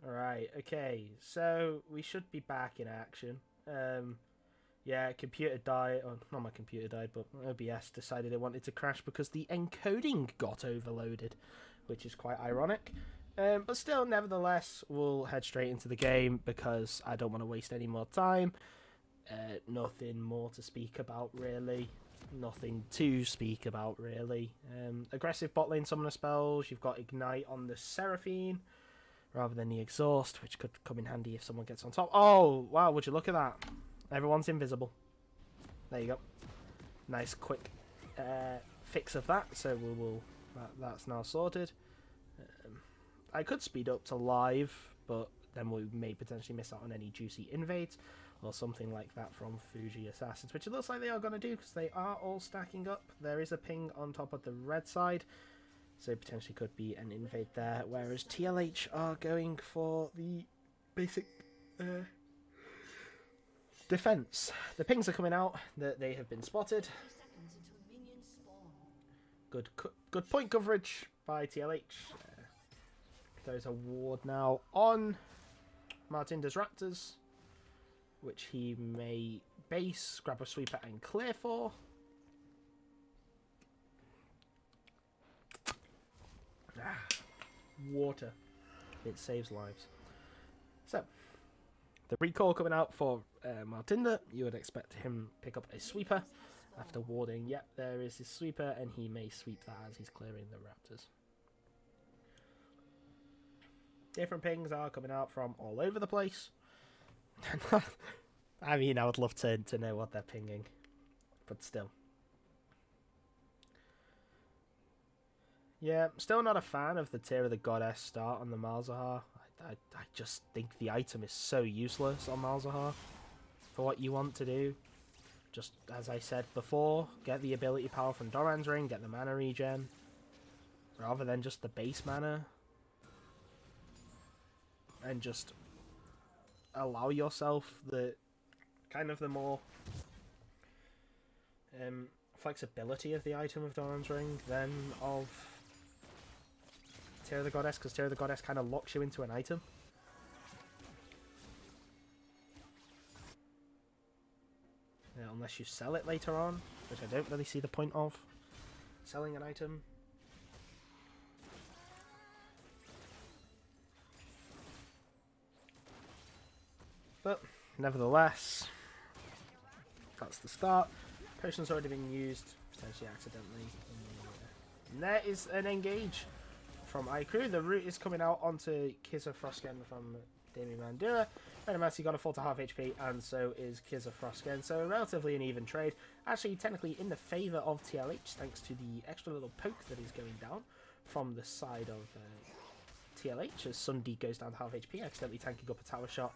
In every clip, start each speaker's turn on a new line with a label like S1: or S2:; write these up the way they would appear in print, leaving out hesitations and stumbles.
S1: Alright, okay, so we should be back in action. Yeah, computer died, or not my computer died, but OBS decided it wanted to crash because the encoding got overloaded, which is quite ironic. But still, nevertheless, we'll head straight into the game because I don't want to waste any more time. Nothing more to speak about, really. Nothing to speak about, really. Aggressive bot lane summoner spells. You've got Ignite on the Seraphine rather than the Exhaust, which could come in handy if someone gets on top. Oh, wow, would you look at that? Everyone's invisible. There you go. Nice quick fix of that, so we will. That's now sorted. I could speed up to live, but then we may potentially miss out on any juicy invades or something like that from Fuji Assassins, which it looks like they are going to do because they are all stacking up. There is a ping on top of the red side, so potentially could be an invade there, whereas TLH are going for the basic defense. The pings are coming out that they have been spotted. Good point coverage by TLH. There's a ward now on Martinda's Raptors, which he may base, grab a sweeper and clear for. Water. It saves lives. So, the recall coming out for Martinda. You would expect him pick up a sweeper after warding. Yep, there is his sweeper, and he may sweep that as he's clearing the Raptors. Different pings are coming out from all over the place. I mean, I would love to know what they're pinging, but still. Yeah, still not a fan of the Tear of the Goddess start on the Malzahar. I just think the item is so useless on Malzahar for what you want to do. Just as I said before, get the ability power from Doran's Ring, get the mana regen, rather than just the base mana. And just allow yourself the kind of the more flexibility of the item of Doran's Ring than of Tear of the Goddess, because Tear of the Goddess kind of locks you into an item. Unless you sell it later on, which I don't really see the point of selling an item. But, nevertheless, that's the start. Potion's already been used, potentially accidentally. And there is an engage from iCrew. The root is coming out onto Kiss of Frostgen from Damien Mandura. Venomancy got a full to half HP, and so is Kiss of Frostgen. So, relatively an even trade. Actually, technically in the favour of TLH, thanks to the extra little poke that is going down from the side of TLH, as Sundi goes down to half HP, accidentally tanking up a tower shot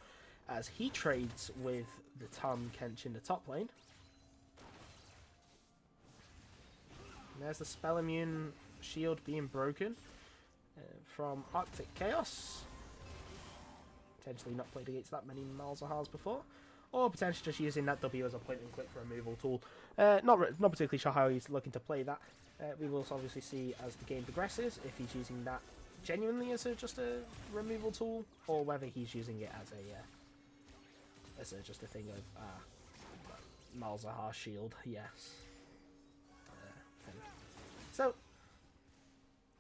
S1: as he trades with the Tahm Kench in the top lane. And there's the spell immune shield being broken from Arctic Chaos. Potentially not played against that many Malzahars before. Or potentially just using that W as a point and click removal tool. Not particularly sure how he's looking to play that. We will obviously see as the game progresses if he's using that genuinely as just a removal tool, or whether he's using it as just a thing of Malzahar shield, yes. So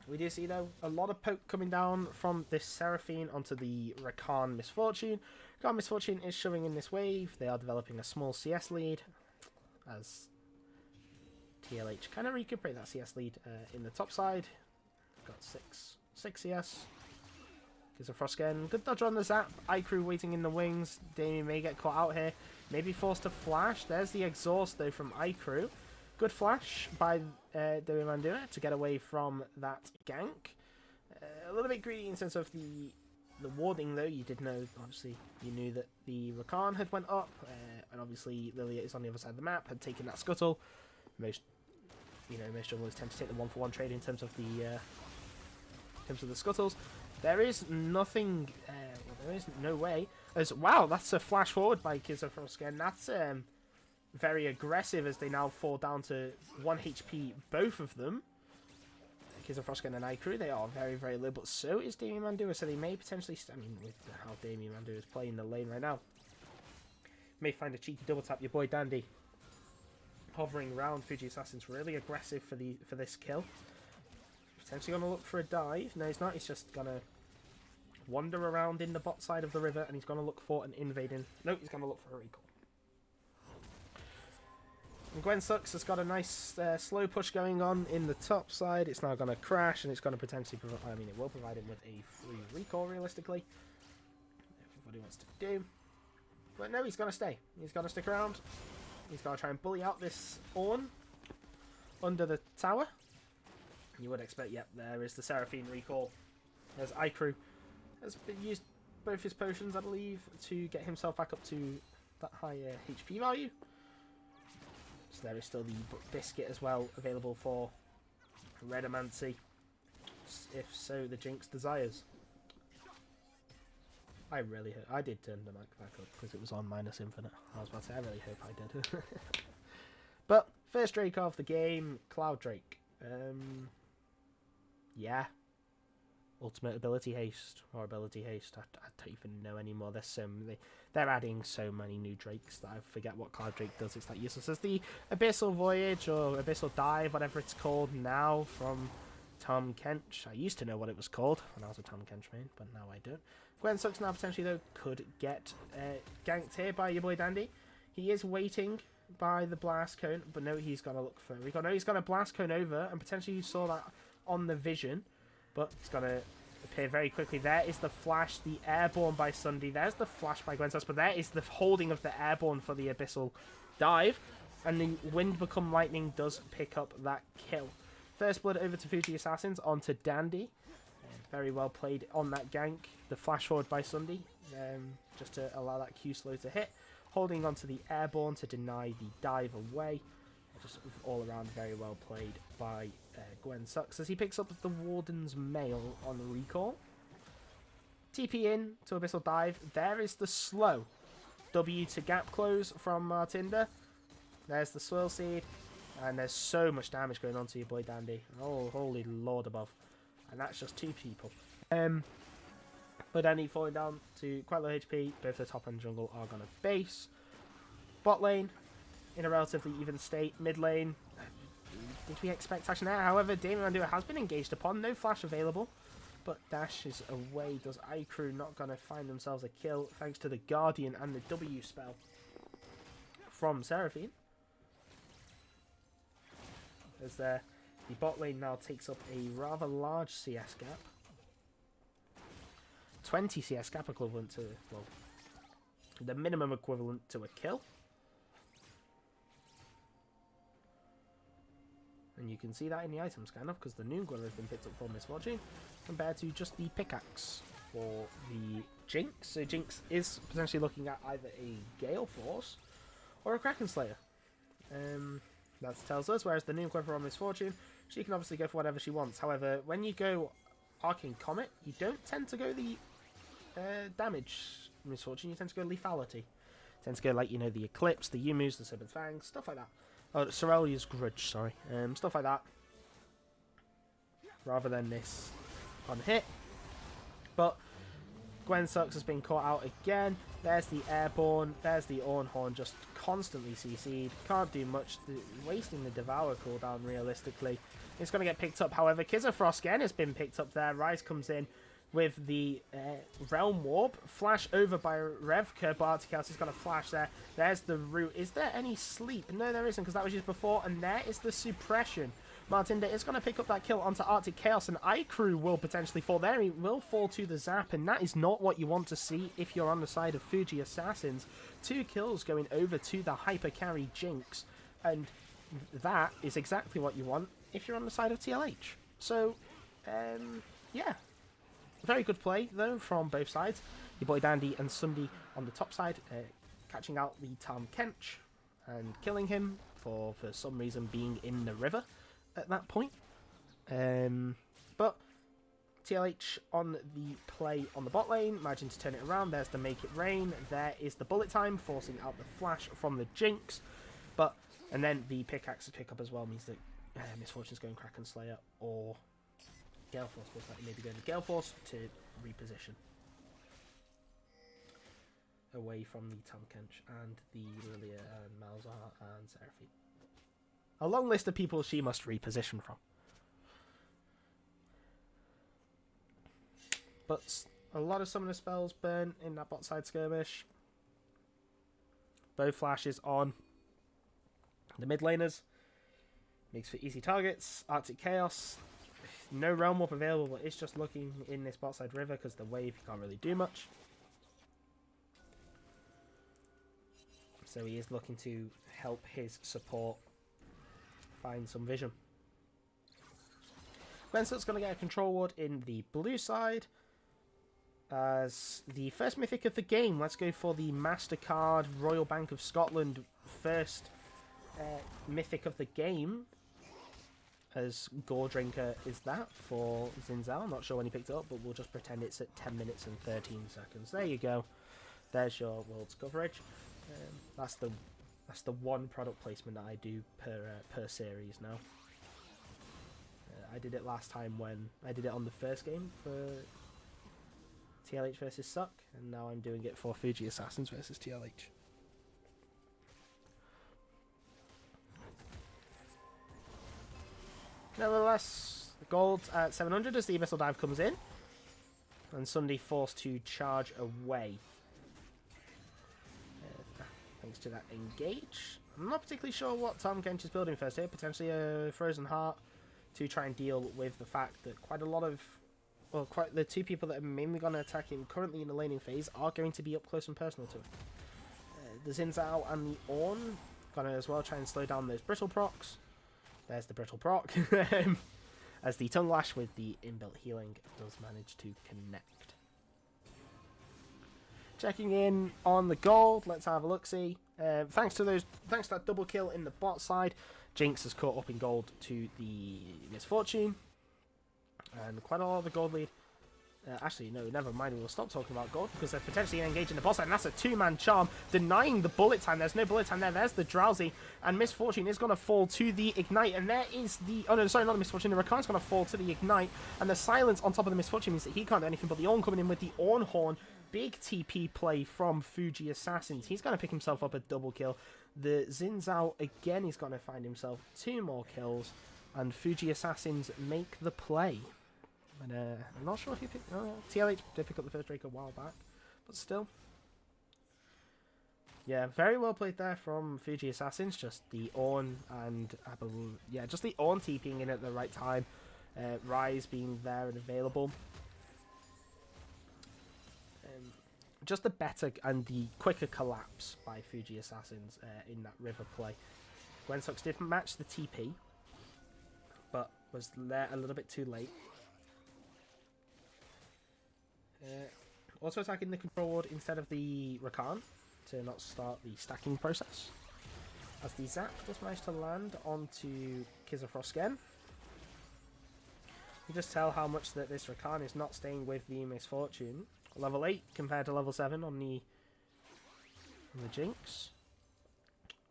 S1: we do see though a lot of poke coming down from this Seraphine onto the Rakan Misfortune. Rakan Misfortune is showing in this wave. They are developing a small CS lead as TLH kind of recuperate that CS lead in the top side. Got six CS. Gives a Frostgen. Good dodge on the zap. iCrew waiting in the wings. Damien may get caught out here. Maybe forced to flash. There's the exhaust though from iCrew. Good flash by Damien Mandura to get away from that gank. A little bit greedy in sense of the warding though. You did know, obviously, you knew that the Rakan had went up, and obviously Lilia is on the other side of the map, had taken that scuttle. Most junglers tend to take the 1-for-1 trade in terms of the scuttles. There is nothing. There is no way. As wow, that's a flash forward by Kizofrosk, and that's very aggressive as they now fall down to 1 HP, both of them. Froskin and iCrew, they are very, very low, but so is Damien Mandua, so they may potentially, I mean, with how Damien Mandua is playing the lane right now, may find a cheeky double tap. Your boy Dandy hovering around Fuji Assassin's really aggressive for this kill. Potentially going to look for a dive. No, he's not. He's just going to wander around in the bot side of the river, and he's going to look for an invading. No, he's going to look for a recall. And Gwen Sucks has got a nice slow push going on in the top side. It's now going to crash, and it's going to potentially provide, I mean, it will provide him with a free recall, realistically. Everybody wants to do. But no, he's going to stay. He's going to stick around. He's going to try and bully out this Ornn under the tower. You would expect, yep, there is the Seraphine recall. As iCrew has been used both his potions, I believe, to get himself back up to that higher HP value. So there is still the biscuit as well available for Redomancy, if so the Jinx desires. I really hope I did turn the mic back up because it was on minus infinite. I was about to say I really hope I did. But first Drake of the game, Cloud Drake. Yeah. Ultimate ability haste or ability haste. I don't even know anymore. There's so many. They're adding so many new Drakes that I forget what Cloud Drake does. It's that useless as the Abyssal Voyage or Abyssal Dive, whatever it's called now, from Tom Kench. I used to know what it was called when I was a Tom Kench main, but now I don't. Gwen Sucks now potentially though could get ganked here by your boy Dandy. He is waiting by the blast cone, but no, he's gonna look for Rico. No, he's gonna blast cone over, and potentially you saw that on the vision, but it's gonna appear very quickly. There is the flash, the airborne by Sunday. There's the flash by Gwen Sucks, but there is the holding of the airborne for the Abyssal Dive, and the Wind Become Lightning does pick up that kill. First blood over to Fuji Assassins, onto Dandy. Very well played on that gank. The flash forward by Sunday, just to allow that Q slow to hit. Holding onto the airborne to deny the dive away. Just all around very well played by Gwen Sucks as he picks up the Warden's Mail on recall. TP in to Abyssal Dive. There is the slow W to gap close from Martinda. There's the Swirl Seed. And there's so much damage going on to your boy Dandy. Oh, holy lord above. And that's just two people. But Dandy falling down to quite low HP. Both the top and jungle are going to base. Bot lane in a relatively even state. Mid lane, did we expect action there? However, Damien Mandua has been engaged upon. No flash available. But Dash is away. Does iCrew not going to find themselves a kill thanks to the Guardian and the W spell from Seraphine? As the bot lane now takes up a rather large CS gap. 20 CS gap equivalent to, well, the minimum equivalent to a kill. And you can see that in the item scanner because the new gun has been picked up for Misfortune compared to just the pickaxe for the Jinx. So Jinx is potentially looking at either a Gale Force or a Kraken Slayer. That tells us, whereas the new equipment on Misfortune, she can obviously go for whatever she wants. However, when you go Arcane Comet, you don't tend to go the damage Misfortune, you tend to go lethality. You tend to go like, you know, the Eclipse, the Yumus, the Seventh Fangs, stuff like that. Oh, Sorelia's Grudge, sorry. Stuff like that. Rather than this on hit. But Gwen Sucks has been caught out again. There's the Airborne. There's the Ornhorn just constantly CC'd. Can't do much. Wasting the Devour cooldown realistically. It's going to get picked up. However, Kizafrost again has been picked up there. Rise comes in with the Realm Warp. Flash over by Revka, but Articaus has got a flash there. There's the root. Is there any sleep? No, there isn't, because that was used before. And there is the suppression. Martinda is going to pick up that kill onto Arctic Chaos, and iCrew will potentially fall there. He will fall to the zap, and that is not what you want to see if you're on the side of Fuji Assassins. 2 kills going over to the hyper carry Jinx, and that is exactly what you want if you're on the side of TLH. So, yeah. Very good play, though, from both sides. Your boy Dandy and Sunday on the top side, catching out the Tom Kench and killing him for some reason being in the river at that point. But TLH on the play on the bot lane, managing to turn it around. There's the Make It Rain. There is the Bullet Time, forcing out the flash from the Jinx. And then the pickaxe pick up as well means that Misfortune's going Kraken Slayer or Gale Force, most likely maybe going to Gale Force to reposition away from the Tahm Kench and the Lilia and Malzahar and Seraphine. A long list of people she must reposition from. But a lot of summoner spells burn in that bot side skirmish. Bow flashes on the mid laners. Makes for easy targets. Arctic Chaos. No Realm Warp available, but it's just looking in this bot side river because the wave you can't really do much. So he is looking to help his support find some vision. Gwensut's going to get a control ward in the blue side. As the first mythic of the game, let's go for the MasterCard Royal Bank of Scotland first mythic of the game. As Gore Drinker is that for Xin Zhao. Not sure when he picked it up, but we'll just pretend it's at 10 minutes and 13 seconds. There you go. There's your world's coverage. That's the one product placement that I do per series now. I did it last time when I did it on the first game for TLH versus Suck, and now I'm doing it for Fuji Assassins versus TLH. Nevertheless, gold at 700 as the Abyssal Dive comes in, and Sunday forced to charge away. Thanks to that engage. I'm not particularly sure what Tahm Kench is building first here. Potentially a Frozen Heart to try and deal with the fact that quite the two people that are mainly going to attack him currently in the laning phase are going to be up close and personal to him. The Xin Zhao and the Ornn going to as well try and slow down those brittle procs. There's the brittle proc. As the Tongue Lash with the inbuilt healing does manage to connect. Checking in on the gold, let's have a look-see. Thanks to that double kill in the bot side, Jinx has caught up in gold to the Misfortune. And quite a lot of the gold lead. Actually, no, never mind. We'll stop talking about gold because they're potentially engaging the boss side. And that's a two-man charm, denying the bullet time. There's no bullet time there. There's the Drowsy. And Misfortune is going to fall to the Ignite. And there is the... Oh, no, sorry, not the Misfortune. The Rakan's going to fall to the Ignite. And the silence on top of the Misfortune means that he can't do anything. But the Ornn coming in with the Ornn Horn. Big TP play from Fuji Assassins. He's going to pick himself up a double kill. The Xin Zhao, again, he's going to find himself 2 more kills. And Fuji Assassins make the play. And I'm not sure if he picked... TLH did pick up the first Drake a while back. But still. Yeah, very well played there from Fuji Assassins. Just the Ornn and... yeah, just the Ornn TPing in at the right time. Rise being there and available. Just the better and the quicker collapse by Fuji Assassins in that river play. Gwensux did match the TP. But was there a little bit too late. Also attacking the control ward instead of the Rakan to not start the stacking process. As the Zap does manage to land onto Kizafrosken. You just tell how much that this Rakan is not staying with the Misfortune. Level 8 compared to level 7 on the Jinx.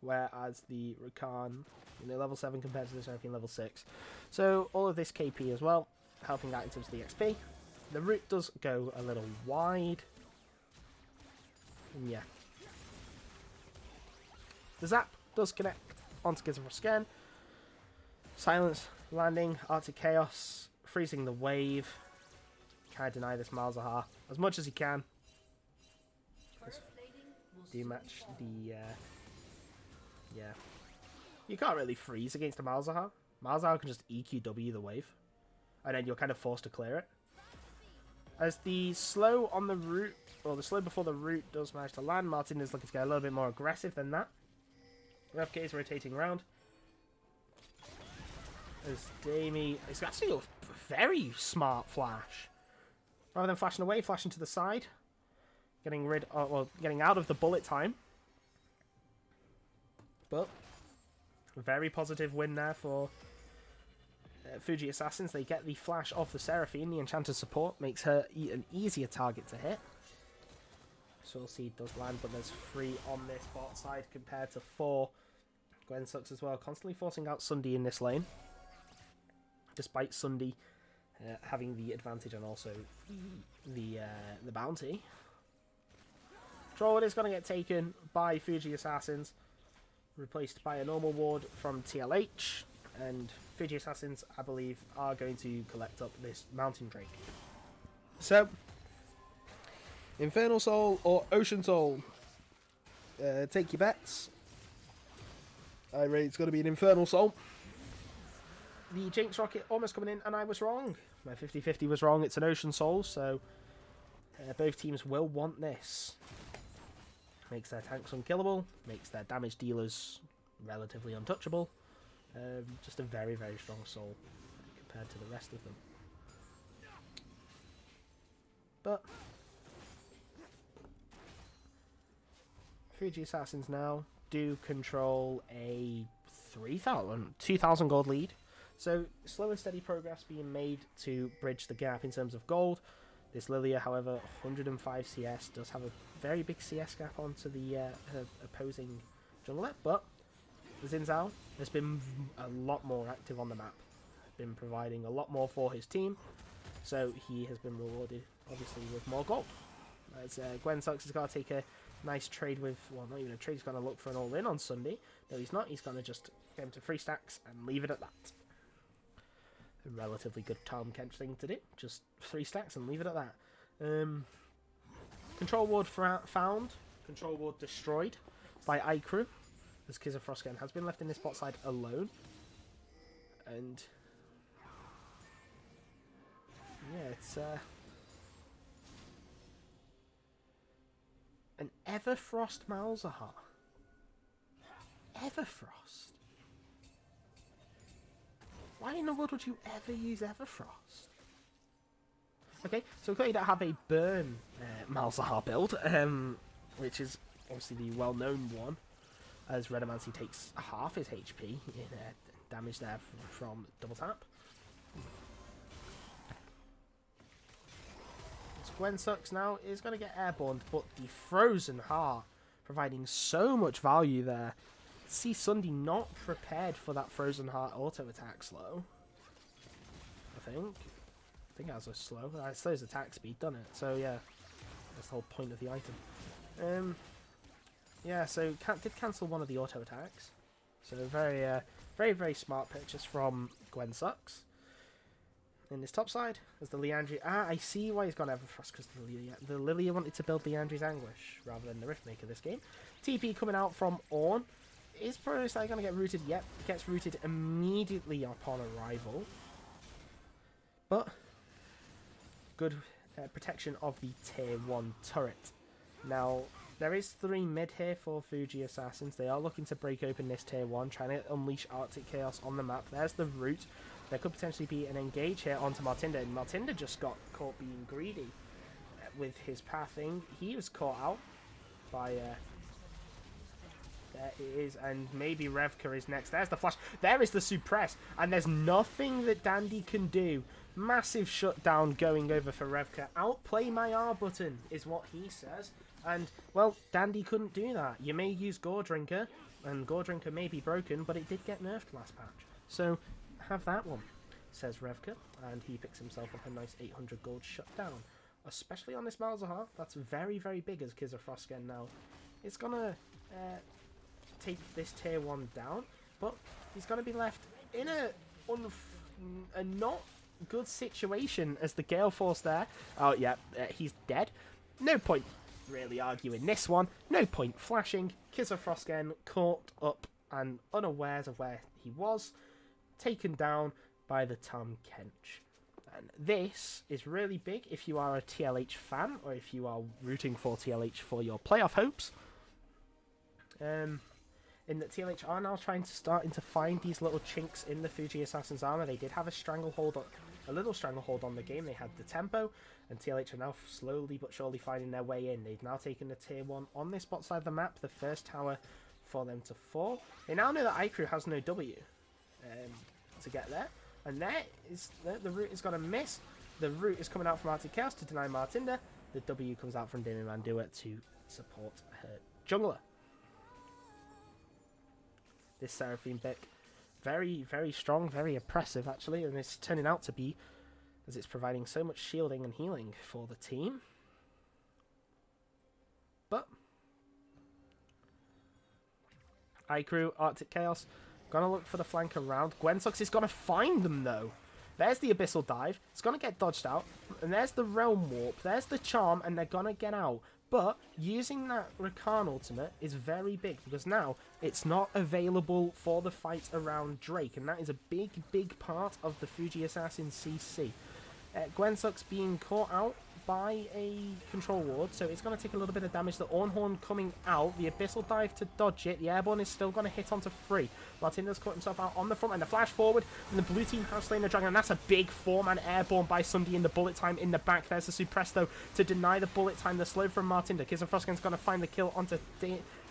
S1: Whereas the Rakan, level 7 compared to the Seraphine level 6. So all of this KP as well, helping out in terms of the XP. The root does go a little wide. And yeah. The Zap does connect onto Kizafrosken. Silence landing, Arctic Chaos, freezing the wave. Can't deny this Malzahar as much as he can. Do match the yeah. You can't really freeze against a Malzahar. Malzahar can just EQW the wave. And then you're kind of forced to clear it. As the slow on the root, or the slow before the root does manage to land, Martin is looking to get a little bit more aggressive than that. FK is rotating around. As Damie, it's actually a very smart flash. Rather than flashing away, flashing to the side. Getting rid of, well, getting out of the bullet time. But, a very positive win there for Fuji Assassins. They get the flash off the Seraphine. The Enchanter's support makes her an easier target to hit. Soul Seed does land, but there's 3 on this bot side compared to 4. Gwensux as well, constantly forcing out Sunday in this lane. Despite Sunday having the advantage and also the bounty. Control Ward is going to get taken by Fuji Assassins, replaced by a normal ward from TLH, and Fuji Assassins, I believe, are going to collect up this Mountain Drake. So, Infernal Soul or Ocean Soul? Take your bets. I rate it's going to be an Infernal Soul. The Jinx Rocket almost coming in, and I was wrong. My 50-50 was wrong. It's an Ocean Soul, so both teams will want this. Makes their tanks unkillable, makes their damage dealers relatively untouchable. Just a very, very strong soul compared to the rest of them. But Fuji Assassins now do control a 2,000 gold lead. So slow and steady progress being made to bridge the gap in terms of gold. This Lilia, however, 105 CS, does have a very big CS gap onto the opposing jungler, but the Xin Zhao has been a lot more active on the map, been providing a lot more for his team, so he has been rewarded, obviously, with more gold. As Gwen Sucks has got to take a nice trade with, well, not even a trade, he's going to look for an all-in on Sunday. No, he's not, he's going to just get him to 3 stacks and leave it at that. A relatively good Tom Kench thing to do, just 3 stacks and leave it at that. Control Ward found, Control Ward destroyed by iCrew, as Kizza Frostgen has been left in this bot side alone. And yeah, it's an Everfrost Malzahar. Everfrost? Why in the world would you ever use Everfrost? Okay, so we don't have a burn Malzahar build, which is obviously the well-known one, as Redomancy takes half his HP in damage there from double tap. So Gwen Sucks now is going to get airborne, but the Frozen Heart providing so much value there. See Sunday not prepared for that Frozen Heart auto attack slow. I think that was a slow. It slows attack speed, doesn't it? So yeah, that's the whole point of the item. Yeah, so did cancel one of the auto attacks. So very, very smart purchase from Gwen Sucks. In this top side, as the Liandry. I see why he's gone Everfrost, because the Lilia wanted to build Liandry's Anguish rather than the Riftmaker this game. TP coming out from Ornn. Is Protoss going to get rooted? Yep, gets rooted immediately upon arrival. But good protection of the tier 1 turret. Now, there is 3 mid here for Fuji Assassins. They are looking to break open this tier 1, trying to unleash Arctic Chaos on the map. There's the root. There could potentially be an engage here onto Martinda, and Martinda just got caught being greedy with his pathing. He was caught out by... there it is, and maybe Revka is next. There's the flash. There is the suppress, and there's nothing that Dandy can do. Massive shutdown going over for Revka. Outplay my R button is what he says. And, well, Dandy couldn't do that. You may use Gore Drinker, and Gore Drinker may be broken, but it did get nerfed last patch. So, have that one, says Revka, and he picks himself up a nice 800 gold shutdown. Especially on this Malzahar. That's very, very big as Kizza Frostgen now. It's going to take this tier 1 down, but he's going to be left in a not good situation as the Gale Force there. Oh, yeah, he's dead. No point really arguing this one. No point flashing. Kizza Frostgen caught up and unawares of where he was, taken down by the Tom Kench. And this is really big if you are a TLH fan, or if you are rooting for TLH for your playoff hopes. In that TLH are now starting to find these little chinks in the Fuji Assassin's armor. They did have a little stranglehold on the game. They had the tempo, and TLH are now slowly but surely finding their way in. They've now taken the tier 1 on this bot side of the map, the first tower for them to fall. They now know that iCrew has no W to get there, and there is the root is going to miss. The root is coming out from Arctic Chaos to deny Martinda. The W comes out from Demi Mandua to support her jungler. This Seraphine pick, very, very strong, very oppressive actually, and it's turning out to be as it's providing so much shielding and healing for the team. But iCrew, Arctic Chaos, gonna look for the flank around. Gwensux is gonna find them though. There's the Abyssal Dive. It's gonna get dodged out. And there's the Realm Warp. There's the Charm, and they're gonna get out. But using that Rakan ultimate is very big, because now it's not available for the fight around Drake, and that is a big, big part of the Fuji Assassin CC. Gwensux being caught out by a control ward, so it's going to take a little bit of damage. The Ornhorn coming out, the Abyssal Dive to dodge it, the Airborne is still going to hit onto 3. Martinda's caught himself out on the front, and the flash forward, and the blue team has slain the dragon, and that's a big 4-man Airborne by Sunday in the bullet time in the back. There's the Suppress, though, to deny the bullet time. The slow from Martinda. Kiss of Frostgan's going to find the kill onto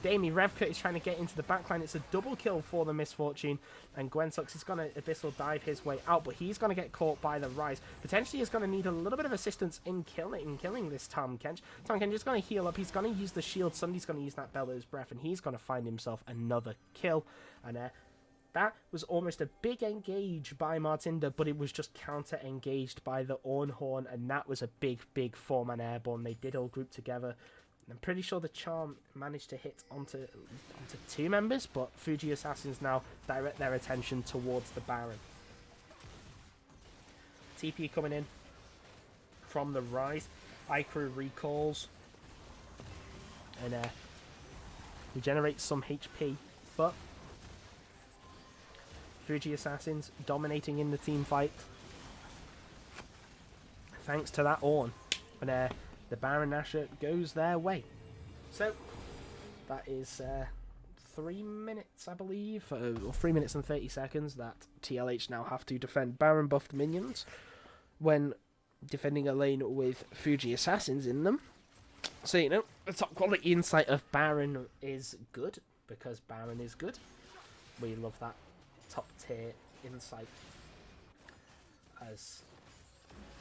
S1: Damie. Revka is trying to get into the backline. It's a double kill for the Misfortune, and Gwensux is going to Abyssal Dive his way out, but he's going to get caught by the Rise. Potentially is going to need a little bit of assistance in killing this Tahm Kench. Tahm Kench is going to heal up. He's going to use the shield. Sunday's going to use that Bellows Breath, and he's going to find himself another kill. And that was almost a big engage by Martinda, but it was just counter-engaged by the Ornhorn, and that was a big, big 4-man Airborne. They did all group together. I'm pretty sure the Charm managed to hit onto 2 members, but Fuji Assassins now direct their attention towards the Baron. TP coming in from the Rise. iCrew recalls and regenerates some HP, but Fuji Assassins dominating in the team fight thanks to that Ornn. And the Baron Nashor goes their way. So that is 3 minutes, I believe, or 3 minutes and 30 seconds that TLH now have to defend Baron buffed minions when defending a lane with Fuji Assassins in them. So, you know, the top quality insight of Baron is good, because Baron is good. We love that top tier insight. As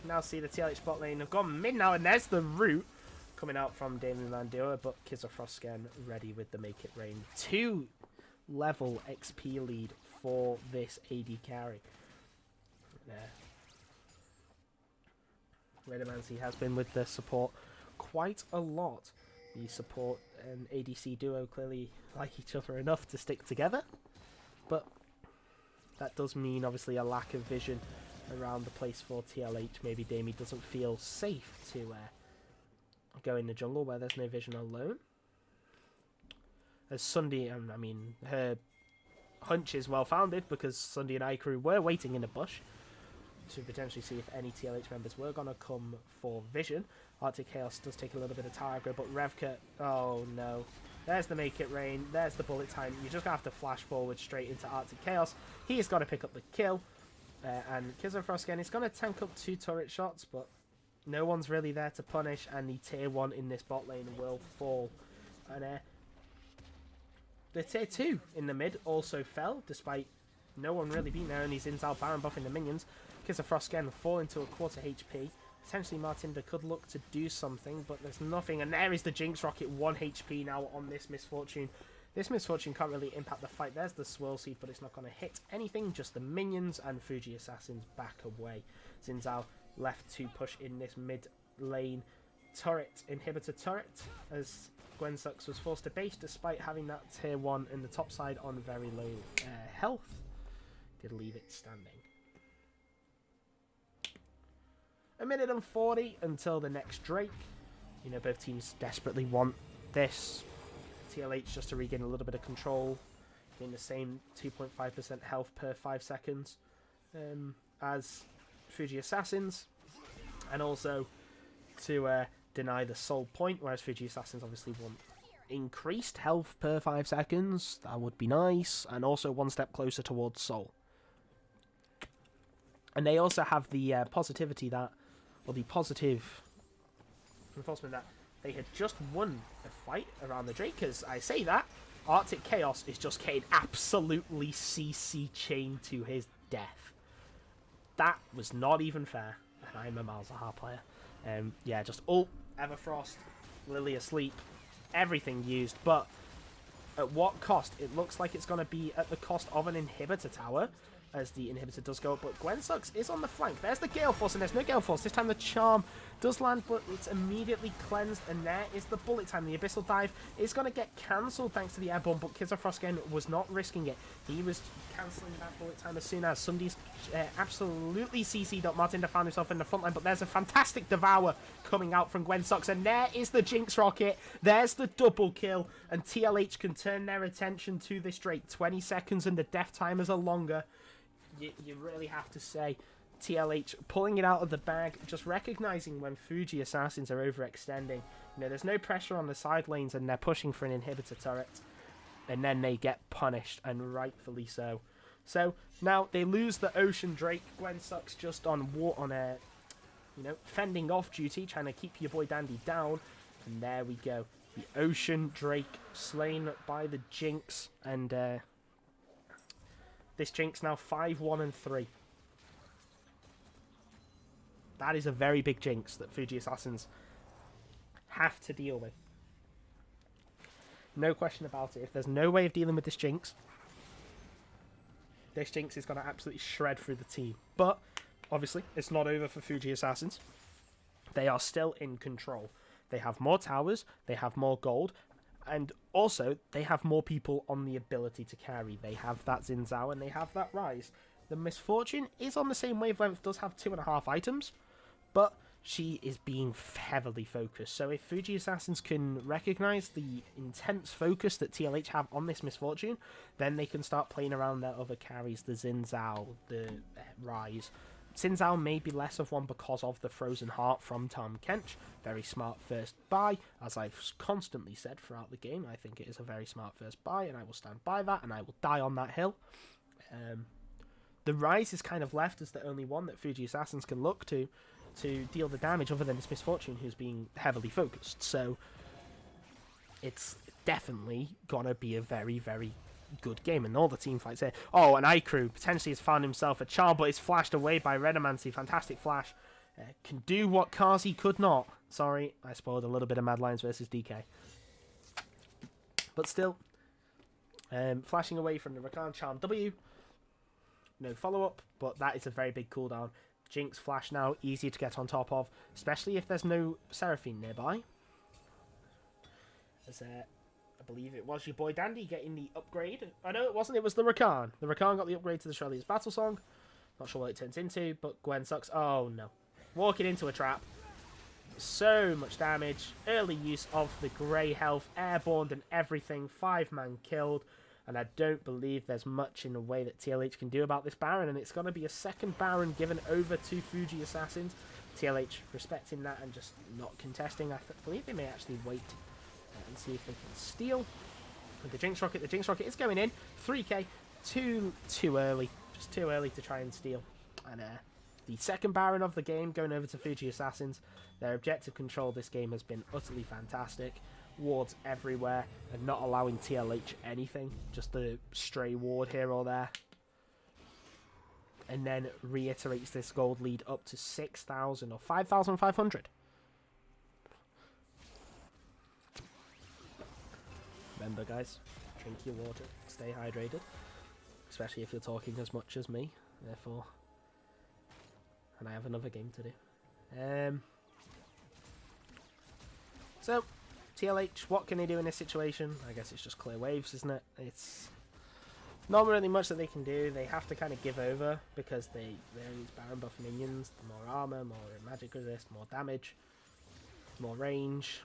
S1: now see the TLH bot lane have gone mid now, and there's the root coming out from Damien Landua, but Kizafrosken ready with the Make It Rain. 2 level XP lead for this AD carry. Redomancy has been with the support quite a lot. The support and ADC duo clearly like each other enough to stick together, but that does mean obviously a lack of vision around the place for TLH. Maybe Damie doesn't feel safe to go in the jungle where there's no vision alone. As Sunday, I mean, her hunch is well founded, because Sunday and iCrew were waiting in a bush to potentially see if any TLH members were going to come for vision. Arctic Chaos does take a little bit of tower aggro, but Revka, oh no. There's the Make It Rain, there's the bullet time. You're just going to have to flash forward straight into Arctic Chaos. He's got to pick up the kill. And Kizafrosken is going to tank up 2 turret shots, but no one's really there to punish, and the tier 1 in this bot lane will fall. And the tier 2 in the mid also fell, despite no one really being there, and he's Inzal Baron buffing the minions. Kizafrosken falling to a quarter HP. Potentially Martinda could look to do something, but there's nothing. And there is the Jinx Rocket, 1 HP now on this Misfortune. This Misfortune can't really impact the fight. There's the Swirl Seed, but it's not going to hit anything. Just the minions, and Fuji Assassins back away. Zinzao left to push in this mid lane turret, inhibitor turret, as Gwensux was forced to base despite having that tier 1 in the top side on very low health. Did leave it standing. 1:40 until the next Drake. You know, both teams desperately want this. TLH just to regain a little bit of control, getting the same 2.5% health per 5 seconds as Fuji Assassins, and also to deny the soul point, whereas Fuji Assassins obviously want increased health per 5 seconds. That would be nice, and also 1 step closer towards soul. And they also have the positivity that, or the positive enforcement that they had just won a fight around the Drake. As I say that, Arctic Chaos is just getting absolutely CC chained to his death. That was not even fair. And I'm a Malzahar player. Yeah, just ult, Everfrost, Lily asleep, everything used. But at what cost? It looks like it's going to be at the cost of an inhibitor tower. as the inhibitor does go up, but Gwen Sucks is on the flank. There's the Gale Force, and there's no Gale Force. This time the Charm does land, but it's immediately cleansed, and there is the Bullet Time. The Abyssal Dive is going to get cancelled thanks to the Airborne, but Kizafrosken was not risking it. He was cancelling that Bullet Time as soon as Sundi's absolutely CC'd up. Martin found himself in the front line, but there's a fantastic Devour coming out from Gwen Sucks, and there is the Jinx Rocket. There's the double kill, and TLH can turn their attention to this Drake. 20 seconds and the death timers are longer. You really have to say, TLH pulling it out of the bag, just recognizing when Fuji Assassins are overextending. You know, there's no pressure on the side lanes, and they're pushing for an inhibitor turret, and then they get punished, and rightfully so. So now they lose the Ocean Drake. Gwen Sucks just on fending off duty, trying to keep your boy Dandy down, and there we go. The Ocean Drake slain by the Jinx, and this Jinx now 5-1-3. That is a very big Jinx that Fuji Assassins have to deal with. No question about it. If there's no way of dealing with this Jinx is going to absolutely shred through the team. But, obviously, it's not over for Fuji Assassins. They are still in control. They have more towers, they have more gold, and also, they have more people on the ability to carry. They have that Xin Zhao and they have that Rise. The Misfortune is on the same wavelength, does have 2.5 items, but she is being heavily focused. So if Fuji Assassins can recognize the intense focus that TLH have on this Misfortune, then they can start playing around their other carries, the Xin Zhao, the Rise. Xin Zhao may be less of one because of the Frozen Heart from Tahm Kench. Very smart first buy. As I've constantly said throughout the game, I think it is a very smart first buy, and I will stand by that, and I will die on that hill. The Rise is kind of left as the only one that Fuji Assassins can look to deal the damage, other than this Misfortune, who's being heavily focused. So it's definitely gonna be a very, very good game, and all the team fights here. Oh, and iCrew potentially has found himself a charm, but is flashed away by Redomancy. Fantastic flash. Can do what Kazi could not. Sorry, I spoiled a little bit of Mad Lions versus DK. But still, flashing away from the Rakan charm W. No follow-up, but that is a very big cooldown. Jinx flash now, easier to get on top of, especially if there's no Seraphine nearby. As I believe it was your boy Dandy getting the upgrade. I know it wasn't, it was the Rakan. The Rakan got the upgrade to the Shirley's Battle Song. Not sure what it turns into, but Gwen Sucks. Oh no. Walking into a trap. So much damage. Early use of the Grey Health, airborne and everything. 5-man killed. And I don't believe there's much in the way that TLH can do about this Baron. And it's going to be a second Baron given over to Fuji Assassins. TLH respecting that and just not contesting. I believe they may actually wait and see if they can steal. With the Jinx Rocket is going in. 3k, too early. Just too early to try and steal. And the second Baron of the game going over to Fuji Assassins. Their objective control this game has been utterly fantastic. Wards everywhere and not allowing TLH anything. Just a stray ward here or there. And then reiterates this gold lead up to 6,000 or 5,500. Remember, guys, drink your water, stay hydrated, especially if you're talking as much as me. Therefore, and I have another game to do. So, TLH, what can they do in this situation? I guess it's just clear waves, isn't it? It's not really much that they can do. They have to kind of give over because they're these Baron buff minions, more armor, more magic resist, more damage, more range.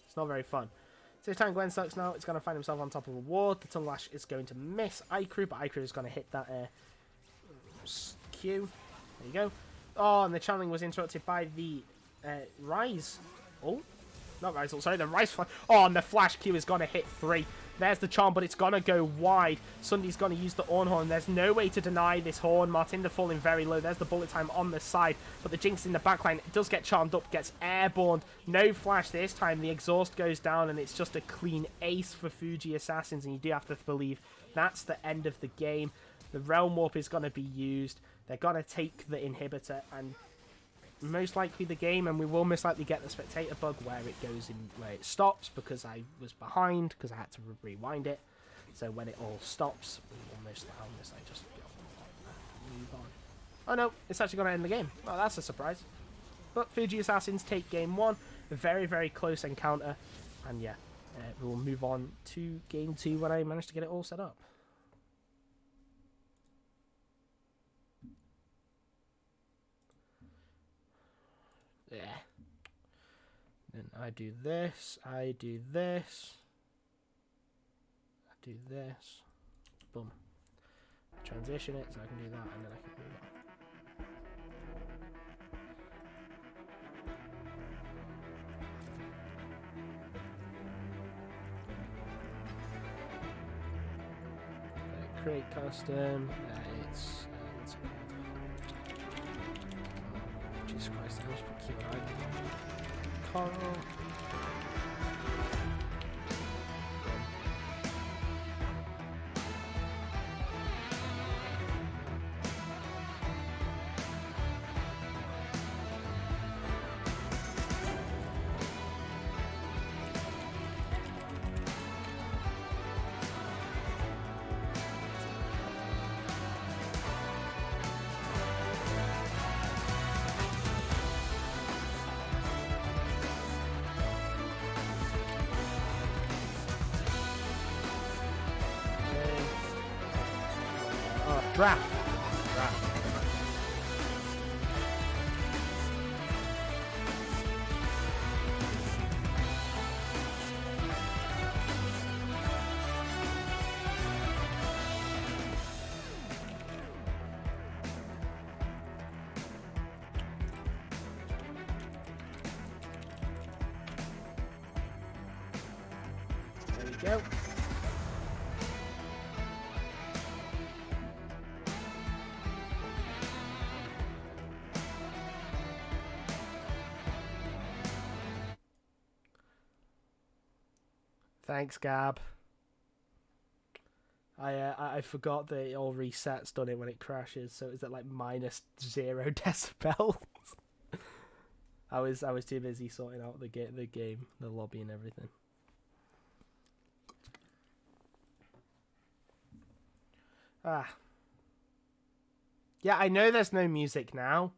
S1: It's not very fun. So this time Gwen Sucks now. It's going to find himself on top of a ward. The Tongue Lash is going to miss iCrew, but iCrew is going to hit that Q. There you go. Oh, and the channeling was interrupted by the Rise. Oh, not Rise. Sorry, the Rise Flash. Oh, and the Flash Q is going to hit 3. There's the charm, but it's going to go wide. Sundi's going to use the Orn Horn. There's no way to deny this Horn. Martinda falling very low. There's the bullet time on the side, but the Jinx in the backline does get charmed up, gets airborne. No flash this time. The exhaust goes down, and it's just a clean ace for Fuji Assassins, and you do have to believe that's the end of the game. The Realm Warp is going to be used. They're going to take the inhibitor, and most likely the game, and we will most likely get the spectator bug where it goes in, where it stops, because I was behind because I had to rewind it. So when it all stops, we will most likely just move on. Oh no, it's actually going to end the game. Well, that's a surprise. But Fuji Assassins take game 1. A very, very close encounter. And yeah, we'll move on to game 2 when I manage to get it all set up. Yeah. Then I do this, I do this, I do this, boom. Transition it so I can do that, and then I can move on. Create custom. It's what's it called? Jesus Christ! I just put CoraL. Draft. There we go. Thanks, Gab. I forgot that it all resets, done it when it crashes, so it's at like -0 decibels. I was too busy sorting out the game, the lobby and everything. Yeah, I know there's no music now,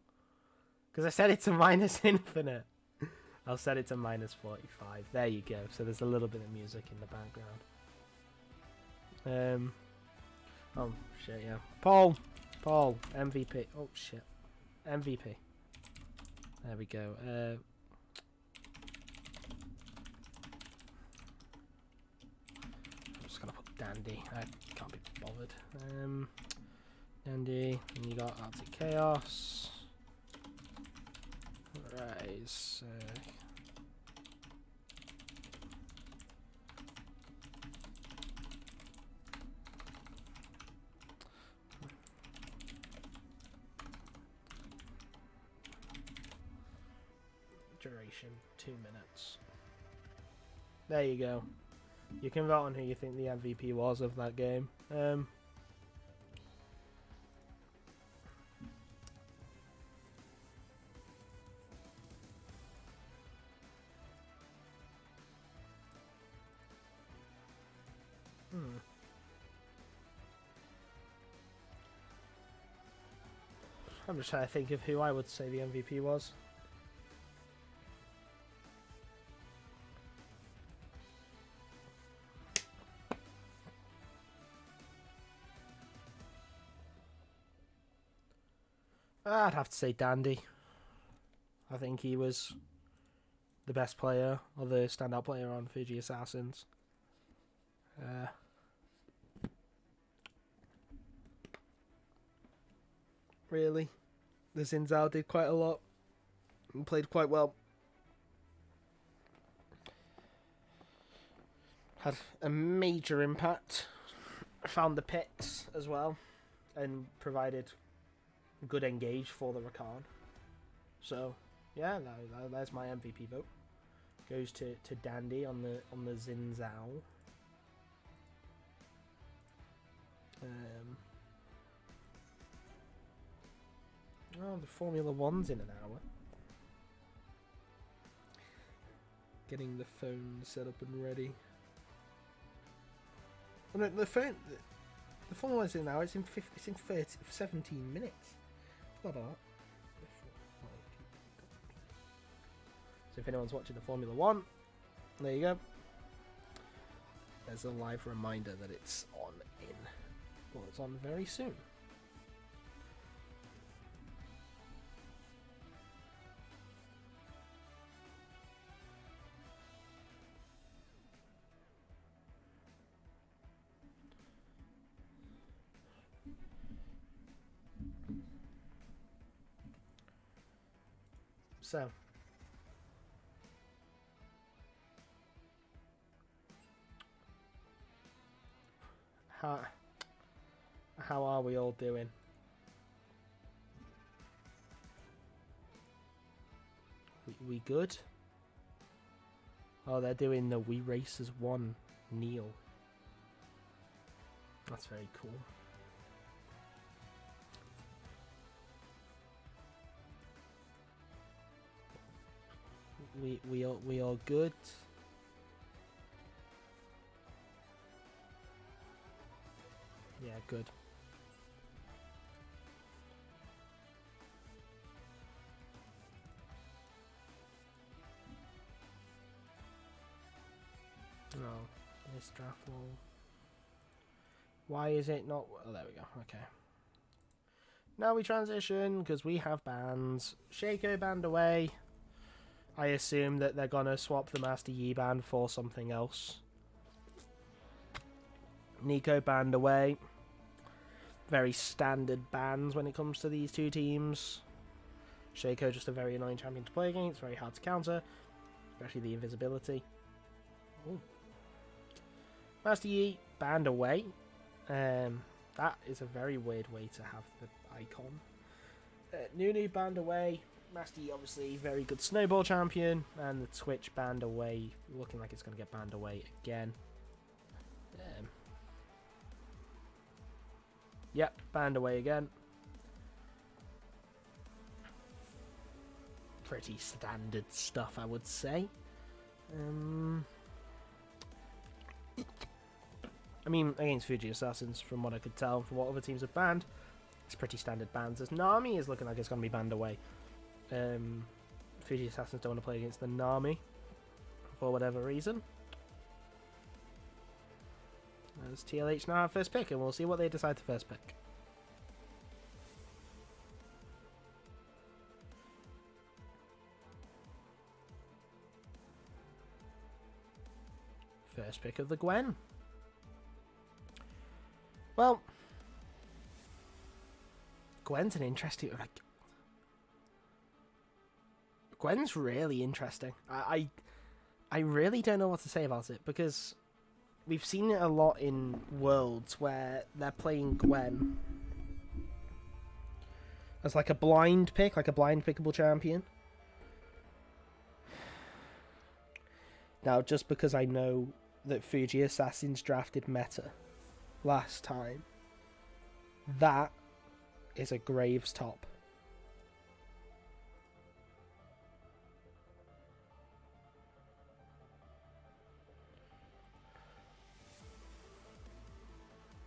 S1: because I set it to -infinite. I'll set it to -45. There you go. So there's a little bit of music in the background. Oh shit, yeah. Paul, MVP. Oh shit, MVP. There we go. I'm just gonna put Dandy. I can't be bothered. Dandy. And you got Arctic Chaos. Right. So. Duration 2 minutes. There you go. You can vote on who you think the MVP was of that game. I'm just trying to think of who I would say the MVP was. I'd have to say Dandy. I think he was the best player, or the standout player on Fuji Assassins. Really, the Xin Zhao did quite a lot and played quite well. Had a major impact. Found the pits as well, and provided good engage for the Rakan. So yeah, there's my MVP vote. Goes to Dandy on the Xin Zhao. Oh, the Formula One's in an hour. Getting the phone set up and ready. Oh, no, the phone. The Formula 1's in now. It's in 17 minutes. Forgot about that. So if anyone's watching the Formula 1, there you go. There's a live reminder that it's on in. Well, it's on very soon. So, how are we all doing? We good? Oh, they're doing the We Race as One kneel. That's very cool. We all good? Yeah, good. Oh, this draft wall. Why is it not? Oh, there we go. Okay. Now we transition because we have bans. Shaco banned away. I assume that they're gonna swap the Master Yi ban for something else. Nico banned away. Very standard bans when it comes to these two teams. Shaco just a very annoying champion to play against, very hard to counter, especially the invisibility. Ooh. Master Yi banned away. That is a very weird way to have the icon. Nunu banned away. Master Yi obviously very good snowball champion, and the Twitch banned away, looking like it's going to get banned away again. Yep, banned away again. Pretty standard stuff, I would say. I mean, against Fuji Assassins, from what I could tell, from what other teams have banned, it's pretty standard bans. As Nami is looking like it's going to be banned away. Fuji Assassins don't want to play against the Nami for whatever reason. As TLH now have first pick, and we'll see what they decide to first pick. First pick of the Gwen. Well, Gwen's an interesting. Gwen's really interesting. I really don't know what to say about it, because we've seen it a lot in Worlds where they're playing Gwen as like a blind pick, like a blind pickable champion. Now, just because I know that Fuji Assassins drafted meta last time, that is a Graves top.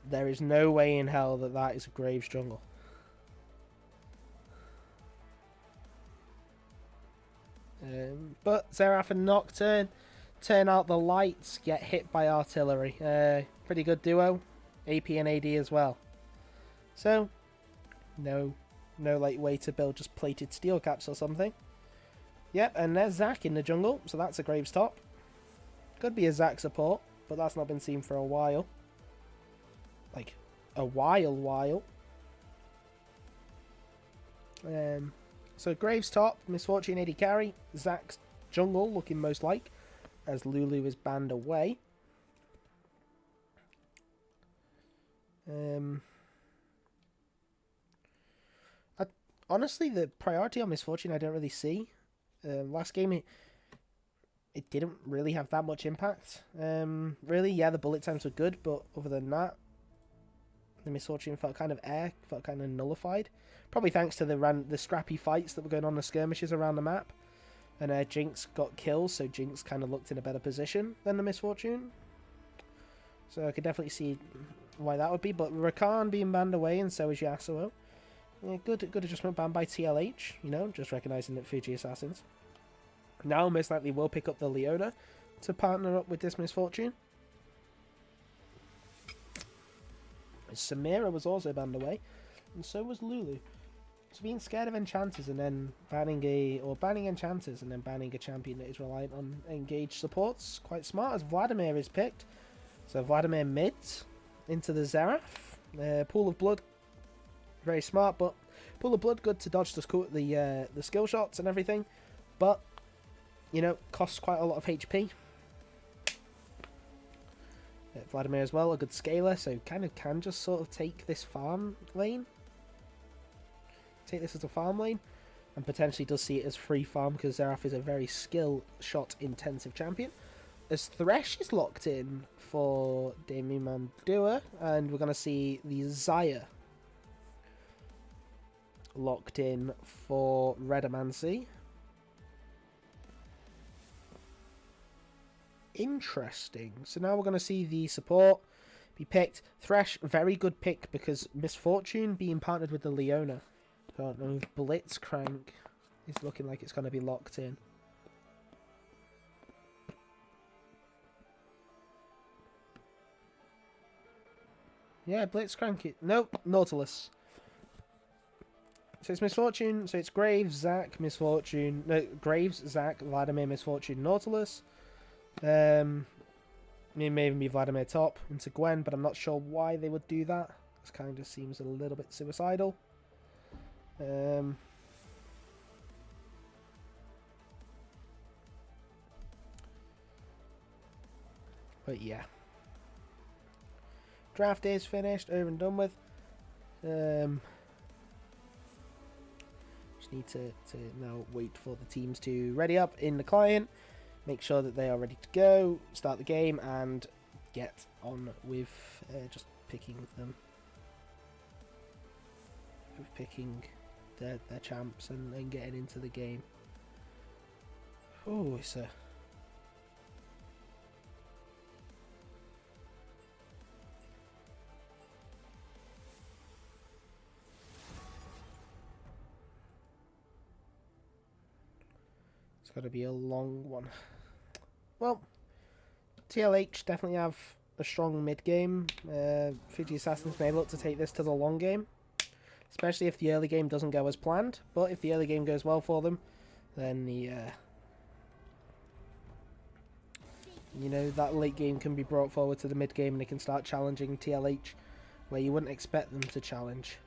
S1: There is no way in hell that that is a Graves jungle. But Seraph and Nocturne turn out the lights, get hit by artillery. Pretty good duo. AP and AD as well. So, no like way to build just plated steel caps or something. Yep, and there's Zac in the jungle, so that's a Graves top. Could be a Zac support, but that's not been seen for a while. Like, a while. So Graves top, Misfortune AD carry, Zac's jungle looking most like, as Lulu is banned away. Honestly, the priority on Misfortune I don't really see. Last game it didn't really have that much impact. Really, yeah, the bullet times were good, but other than that, the Misfortune felt kind of felt kind of nullified. Probably thanks to the scrappy fights that were going on, the skirmishes around the map. And Jinx got kills, so Jinx kind of looked in a better position than the Misfortune. So I could definitely see why that would be, but Rakan being banned away and so is Yasuo. Yeah, good adjustment, banned by TLH, you know, just recognising that Fuji Assassins. Now most likely will pick up the Leona to partner up with this Misfortune. Samira was also banned away, and so was Lulu. So being scared of enchanters and then banning enchanters and then banning a champion that is reliant on engaged supports, quite smart, as Vladimir is picked. So Vladimir mids into the Xerath. Pool of Blood, very smart, but Pool of Blood good to dodge the skill shots and everything, but you know, costs quite a lot of HP. Vladimir as well, a good scaler, so kind of can just sort of take this farm lane. Take this as a farm lane, and potentially does see it as free farm because Xerath is a very skill shot intensive champion. As Thresh is locked in for Demi Mandua, and we're going to see the Xayah locked in for Redomancy. Interesting. So now we're going to see the support be picked. Thresh, very good pick because Misfortune being partnered with the Leona. I don't know if Blitzcrank is looking like it's going to be locked in. Yeah, Blitzcrank. Nope, Nautilus. So it's Misfortune. So it's Graves, Zac, Misfortune. No, Graves, Zac, Vladimir, Misfortune, Nautilus. It may even be Vladimir top into Gwen, but I'm not sure why they would do that. This kind of seems a little bit suicidal. But yeah. Draft is finished, over and done with. Just need to now wait for the teams to ready up in the client. Make sure that they are ready to go, start the game, and get on with just picking them. With picking their champs and getting into the game. Oh, it's got to be a long one. Well, TLH definitely have a strong mid game. Fuji Assassins may look to take this to the long game, especially if the early game doesn't go as planned. But if the early game goes well for them, then the you know, that late game can be brought forward to the mid game and they can start challenging TLH where you wouldn't expect them to challenge.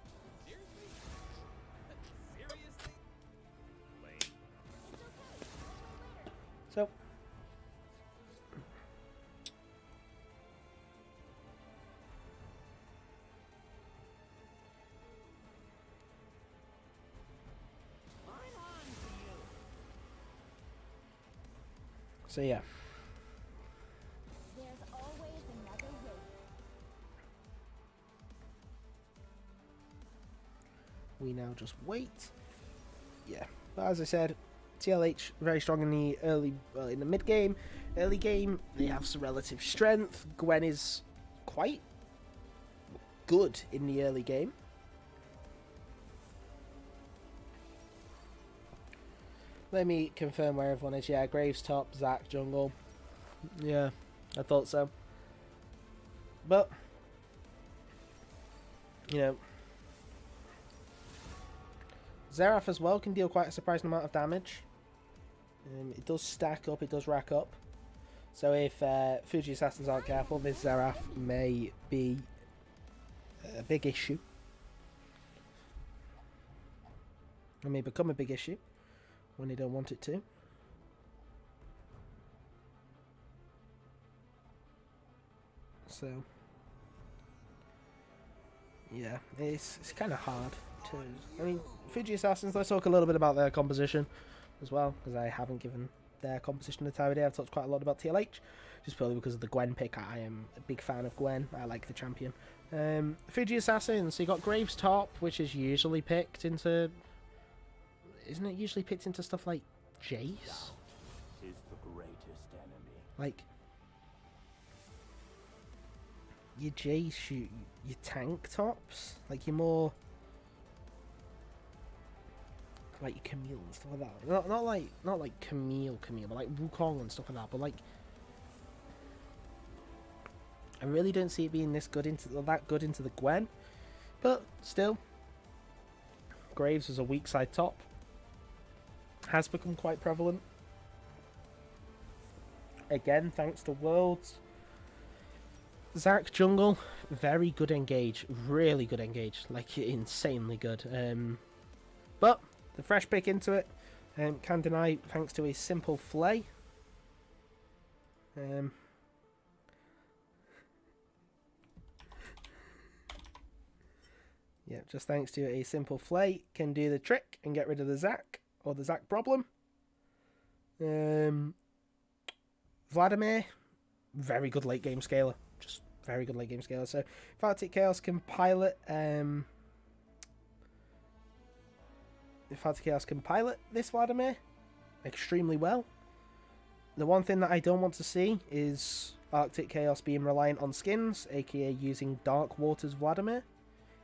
S1: So yeah.
S2: There's always another way.
S1: We now just wait. Yeah, but as I said, TLH very strong in the in the mid game. Early game, they have some relative strength. Gwen is quite good in the early game. Let me confirm where everyone is. Yeah, Graves top, Zac jungle. Yeah, I thought so. But, you know, Xerath as well can deal quite a surprising amount of damage. It does stack up, it does rack up. So if Fuji Assassins aren't careful, this Xerath may be a big issue. It may become a big issue when they don't want it to. So yeah, it's kind of hard to. I mean, Fuji Assassins. Let's talk a little bit about their composition as well, because I haven't given their composition the time of day. I've talked quite a lot about TLH, just purely because of the Gwen pick. I am a big fan of Gwen. I like the champion. Fuji Assassins. So you got Graves top, which is usually picked into. Isn't it usually picked into stuff like Jace?
S3: Is the greatest enemy.
S1: Like, your J shoot, your tank tops, like your more like your Camille and stuff like that. Not like Camille, but like Wukong and stuff like that. But like, I really don't see it being that good into the Gwen. But still, Graves as a weak side top has become quite prevalent. Again, thanks to Worlds. Zac jungle, very good engage, really good engage, like insanely good. But the fresh pick into it can deny thanks to a simple flay. Yeah, just thanks to a simple flay can do the trick and get rid of the Zac or the Zac problem. Vladimir, very good late game scaler. Just very good late game scaler. So if Arctic Chaos can pilot this Vladimir extremely well. The one thing that I don't want to see is Arctic Chaos being reliant on skins, aka using Dark Waters Vladimir.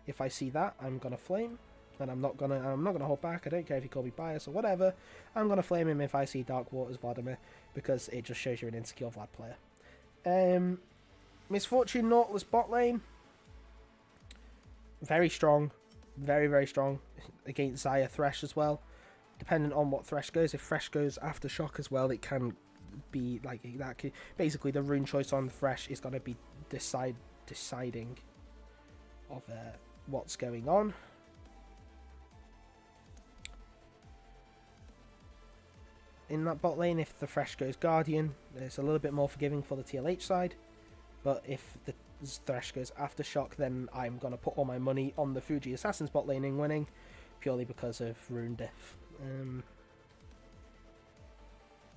S1: If I see that, I'm gonna flame. And I'm not gonna hold back. I don't care if you call me biased or whatever. I'm gonna flame him if I see Dark Waters Vladimir, because it just shows you're an insecure Vlad player. Misfortune Nautilus bot lane. Very strong. Very, very strong against Xayah Thresh as well. Depending on what Thresh goes. If Thresh goes Aftershock as well, it can be like that. Basically, the rune choice on Thresh is going to be deciding of what's going on. In that bot lane, if the Thresh goes Guardian, it's a little bit more forgiving for the TLH side. But if the Thresh goes Aftershock, then I'm going to put all my money on the Fuji Assassin's bot laning winning, purely because of rune diff.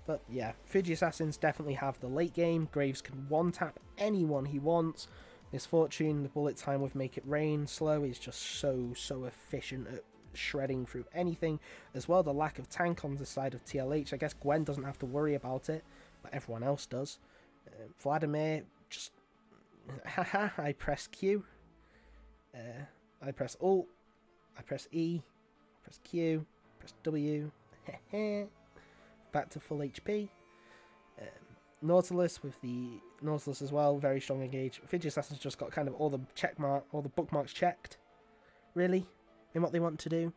S1: But yeah, Fuji Assassins definitely have the late game. Graves can one-tap anyone he wants. Misfortune, the bullet time with Make It Rain slow is just so efficient at shredding through anything. As well, the lack of tank on the side of TLH. I guess Gwen doesn't have to worry about it, but everyone else does. Vladimir, just... Haha, I press Q. I press Alt. I press E. Press Q. Press W. Back to full HP. Nautilus with the Nautilus as well, very strong engage. Fuji Assassin's just got kind of all the bookmarks checked, really, in what they want to do.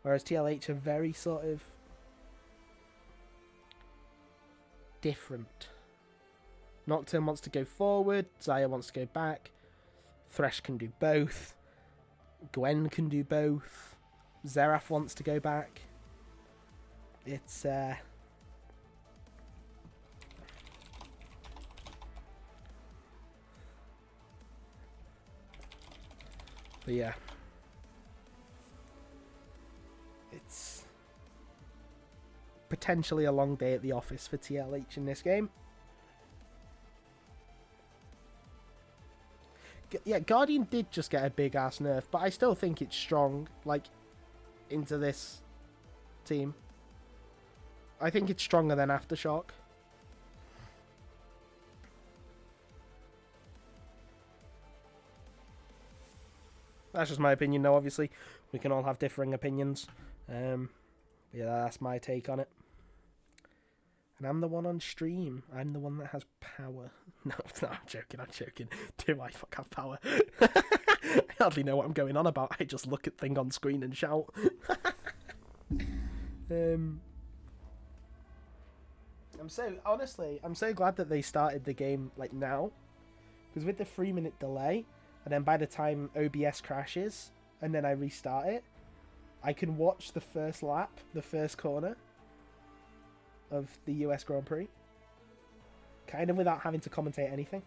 S1: Whereas TLH are very sort of different. Nocturne wants to go forward, Xayah wants to go back, Thresh can do both, Gwen can do both, Xerath wants to go back. It's but yeah, it's potentially a long day at the office for TLH in this game. Yeah, Guardian did just get a big ass nerf, but I still think it's strong, like, into this team. I think it's stronger than Aftershock. That's just my opinion, though, obviously. We can all have differing opinions. But yeah, that's my take on it. And I'm the one on stream. I'm the one that has power. No, I'm joking. Do I have power? I hardly know what I'm going on about. I just look at thing on screen and shout. I'm so glad that they started the game like now. Because with the 3-minute delay, and then by the time OBS crashes, and then I restart it, I can watch the first lap, the first corner of the US Grand Prix, kind of without having to commentate anything.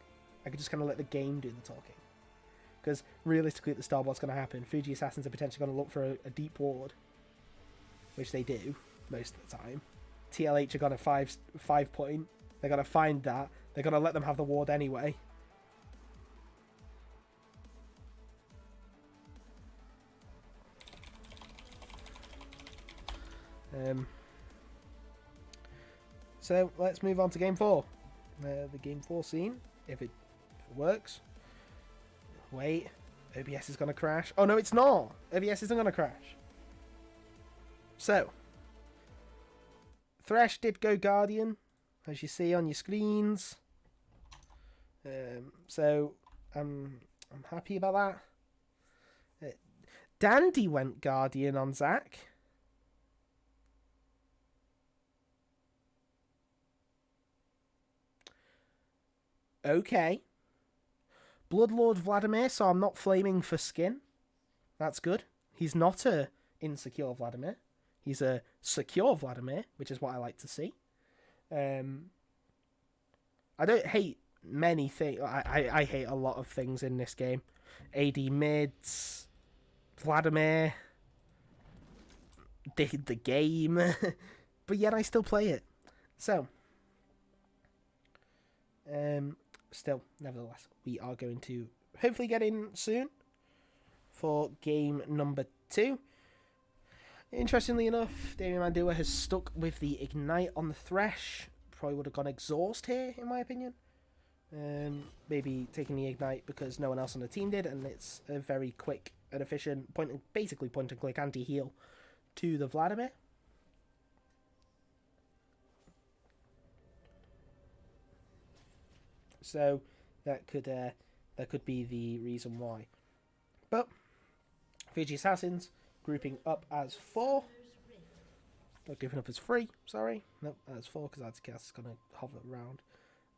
S1: I could just kind of let the game do the talking. Because realistically at the start, what's going to happen? Fuji Assassins are potentially going to look for a deep ward, which they do most of the time. TLH are going to five point. They're going to find that. They're going to let them have the ward anyway. So let's move on to game 4. The game 4 scene, if it works. Wait. OBS is going to crash. Oh, no, it's not. OBS isn't going to crash. So. Thresh did go Guardian, as you see on your screens. So, I'm happy about that. Dandy went Guardian on Zac. Okay. Bloodlord Vladimir, so I'm not flaming for skin. That's good. He's not a insecure Vladimir. He's a secure Vladimir, which is what I like to see. I don't hate many things. I hate a lot of things in this game. AD mids, Vladimir, the game. But yet I still play it. So, still, nevertheless, we are going to hopefully get in soon for game number 2. Interestingly enough, Damian Mandua has stuck with the Ignite on the Thresh. Probably would have gone Exhaust here, in my opinion. Maybe taking the Ignite because no one else on the team did, and it's a very quick and efficient basically point and click anti-heal to the Vladimir. So that could be the reason why. But Fuji Assassins grouping up as 4. Not grouping up as 3, sorry. Nope, as 4 because Adzacast is going to hover around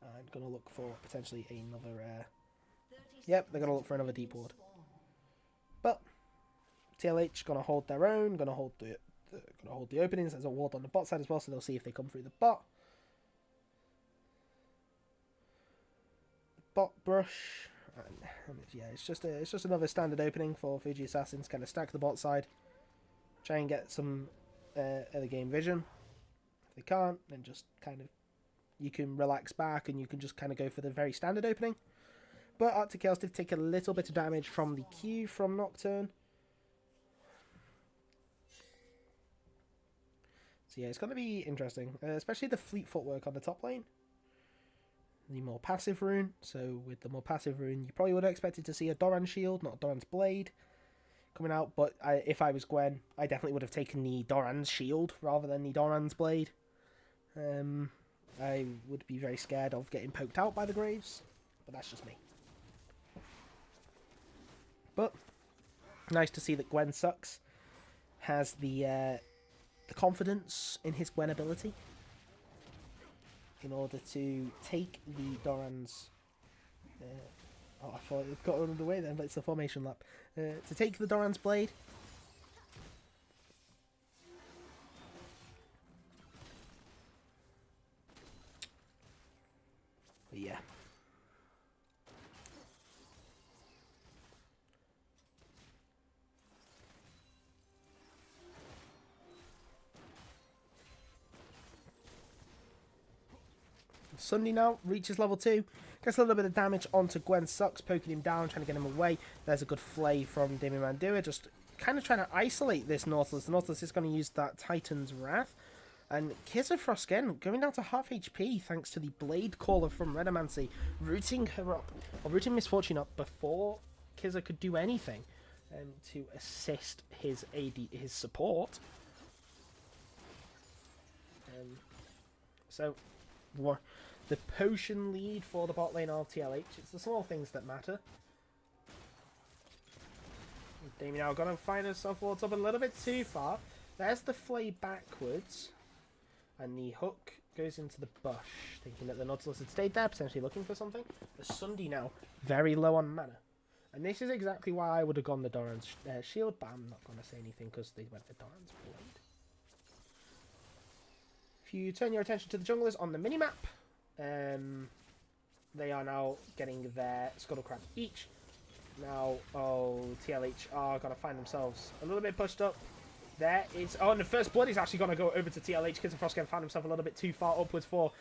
S1: and going to look for potentially another... Yep, they're going to look for another deep ward. But TLH going to hold their own, going to hold the openings. There's a ward on the bot side as well, so they'll see if they come through the bot. Bot brush. And yeah, it's just another standard opening for Fuji Assassins. Kind of stack the bot side, try and get some early game vision. If they can't, then just kind of you can relax back and you can just kind of go for the very standard opening. But Arctic Chaos did take a little bit of damage from the Q from Nocturne. So yeah, it's going to be interesting, especially the fleet footwork on the top lane. The more passive rune, so with the more passive rune, you probably would have expected to see a Doran shield, not Doran's blade, coming out. But if I was Gwen, I definitely would have taken the Doran's shield rather than the Doran's blade. I would be very scared of getting poked out by the Graves, but that's just me. But nice to see that Gwen Sucks has the confidence in his Gwen ability in order to take the Doran's... oh, I thought it got under the way then, but it's the formation lap. To take the Doran's blade. But yeah. Sunday now reaches level 2. Gets a little bit of damage onto Gwen Sucks, poking him down, trying to get him away. There's a good flay from Damian Mandua, just kind of trying to isolate this Nautilus. The Nautilus is going to use that Titan's Wrath. And Kizza again going down to half HP thanks to the Blade Caller from Redomancy, rooting her up, or rooting Misfortune up before Kizza could do anything to assist his his support. So, the potion lead for the bot lane of TLH. It's the small things that matter. Damian now going to find herself up a little bit too far. There's the flay backwards. And the hook goes into the bush, thinking that the Nautilus had stayed there, potentially looking for something. The Sunday now, very low on mana. And this is exactly why I would have gone the Doran's shield, but I'm not going to say anything because they went the Doran's blade. If you turn your attention to the junglers on the minimap, they are now getting their Scuttlecrab each. Now, TLH are going to find themselves a little bit pushed up. There is... Oh, and the first blood is actually going to go over to TLH. Kizza Frostgen found himself a little bit too far upwards for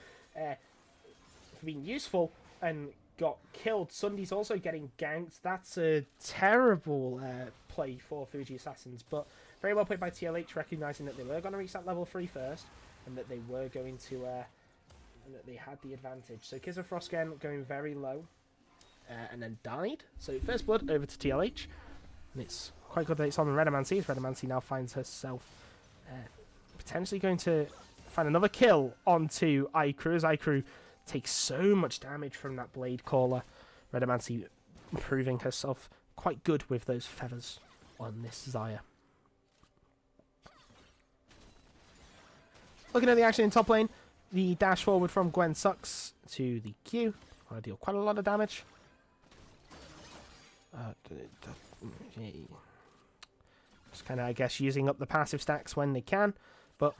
S1: being useful and got killed. Sunday's also getting ganked. That's a terrible play for Fuji Assassins, but very well played by TLH, recognising that they were going to reach that level 3 first and that they were going to... and that they had the advantage. So Kizza Frostgen going very low. and then died. So first blood over to TLH. And it's quite good that it's on Redomancy, as Redomancy now finds herself potentially going to find another kill onto Ikru, as Ikru takes so much damage from that Blade Caller. Redomancy proving herself quite good with those feathers on this Xayah. Looking at the action in top lane, the dash forward from Gwen sucks to the Q. I deal quite a lot of damage. Just kind of, I guess, using up the passive stacks when they can, but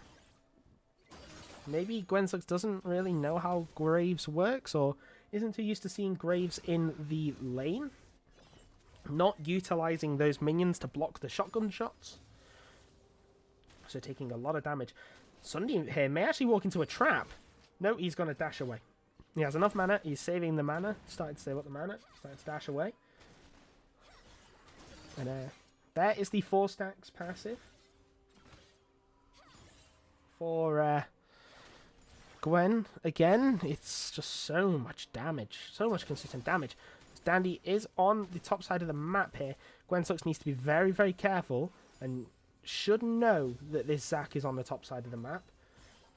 S1: maybe Gwensux doesn't really know how Graves works, or isn't too used to seeing Graves in the lane, not utilizing those minions to block the shotgun shots, so taking a lot of damage. Sunday here may actually walk into a trap. No, he's going to dash away. He has enough mana, he's saving the mana, starting to save up the mana, starting to dash away. And there is the 4 stacks passive for Gwen. Again, it's just so much damage, so much consistent damage. Dandy is on the top side of the map here. Gwen Sux needs to be very, very careful and should know that this Zac is on the top side of the map.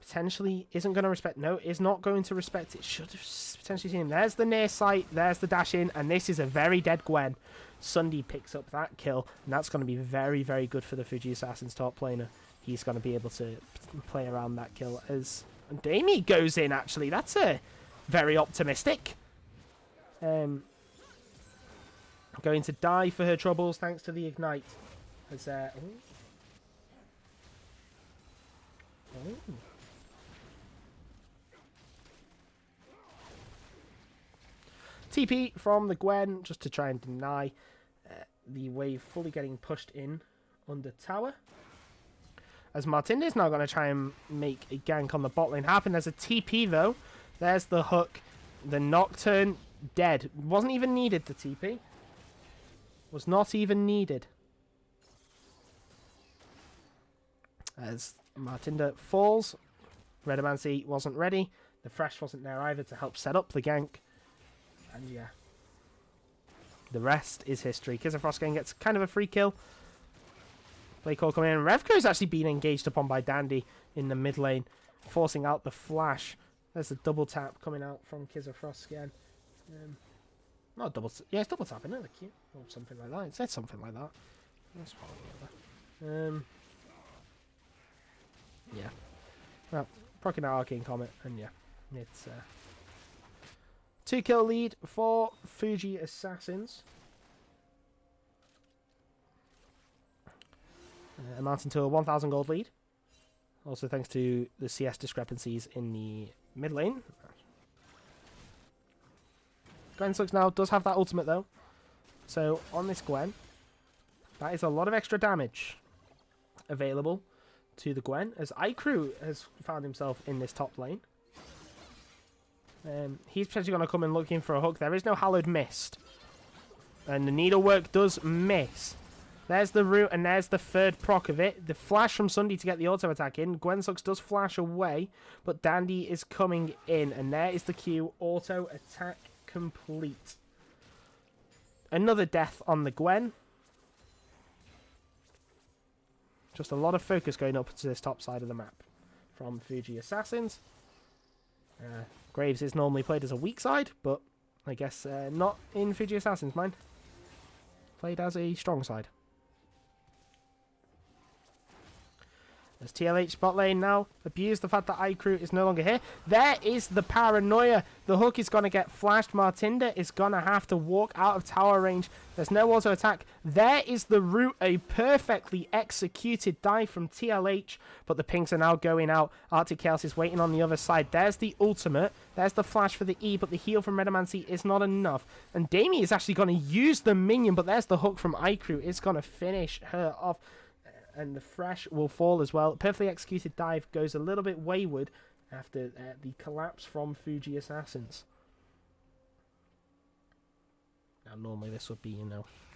S1: Potentially isn't going to respect. No, is not going to respect it. Should have potentially seen him. There's the near sight. There's the dash in. And this is a very dead Gwen. Sunday picks up that kill. And that's going to be very, very good for the Fuji Assassin's top laner. He's going to be able to play around that kill as Damie goes in, actually. That's very optimistic. Going to die for her troubles thanks to the Ignite. As, TP from the Gwen just to try and deny the wave fully getting pushed in under tower. As Martinda is now going to try and make a gank on the bot lane happen. There's a TP though. There's the hook. The Nocturne dead. Wasn't even needed, the TP. Was not even needed. As Martinda falls. Redomancy wasn't ready. The Thresh wasn't there either to help set up the gank. And yeah. The rest is history. Kizafrostgang gets kind of a free kill. Play call coming in. Revko's actually being engaged upon by Dandy in the mid lane. Forcing out the flash. There's a double tap coming out from Kizafrostgang. Not double tap. Yeah, it's double tap, isn't it? The Q? Or something like that. It said something like that. That's probably yeah. Well, proccing out Arcane Comet, and yeah. It's 2-kill lead for Fuji Assassins. Amounting to a 1,000 gold lead. Also thanks to the CS discrepancies in the mid lane. Gwen Sux now does have that ultimate though. So on this Gwen, that is a lot of extra damage available to the Gwen, as Ikru has found himself in this top lane. He's potentially going to come in looking for a hook. There is no Hallowed Mist. And the needlework does miss. There's the root, and there's the third proc of it. The flash from Sunday to get the auto attack in. Gwen Sux does flash away, but Dandy is coming in. And there is the Q. Auto attack complete. Another death on the Gwen. Just a lot of focus going up to this top side of the map from Fuji Assassins. Graves is normally played as a weak side, but I guess not in Fuji Assassins' mind. Played as a strong side. As TLH bot lane now abuse the fact that Ikru is no longer here. There is the paranoia. The hook is going to get flashed. Martinda is going to have to walk out of tower range. There's no auto attack. There is the root. A perfectly executed dive from TLH. But the pings are now going out. Arctic Chaos is waiting on the other side. There's the ultimate. There's the flash for the E. But the heal from Redomancy is not enough. And Damie is actually going to use the minion. But there's the hook from Ikru. It's going to finish her off. And the Thresh will fall as well. Perfectly executed dive goes a little bit wayward after the collapse from Fuji Assassins. Now, normally this would be,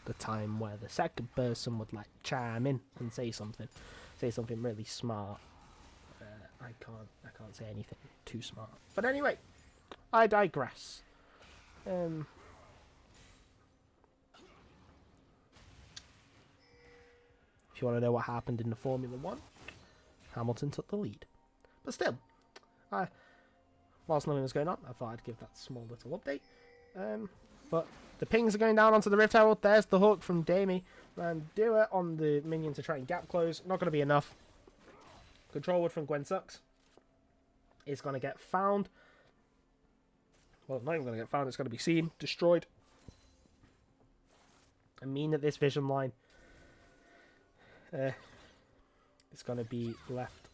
S1: the time where the second person would like chime in and say something really smart. I can't say anything too smart. But anyway, I digress. If you want to know what happened in the Formula 1, Hamilton took the lead. But still, whilst nothing was going on, I thought I'd give that small little update. But the pings are going down onto the Rift Herald. There's the hook from Damie. And do it on the minion to try and gap close. Not going to be enough. Control Wood from Gwen Sucks is going to get found. Well, not even going to get found. It's going to be seen, destroyed. I mean that this vision line is going to be left.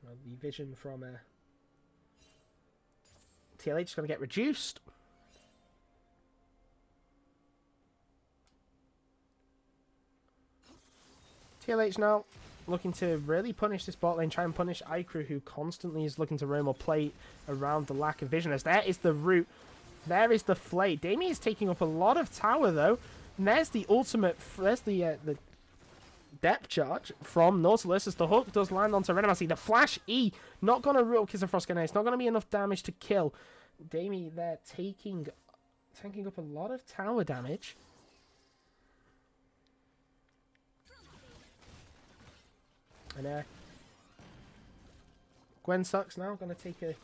S1: The vision from TLH is going to get reduced. TLH now looking to really punish this bot lane, try and punish iCrew, who constantly is looking to roam or play around the lack of vision. As there is the root, there is the flay. Damien is taking up a lot of tower though, and there's the ultimate. There's the depth charge from Nautilus as the hook does land onto Renamacy. The flash E not gonna real Kiss of Frost. It's not gonna be enough damage to kill. Damien there taking up a lot of tower damage. And Gwen Sucks now going to take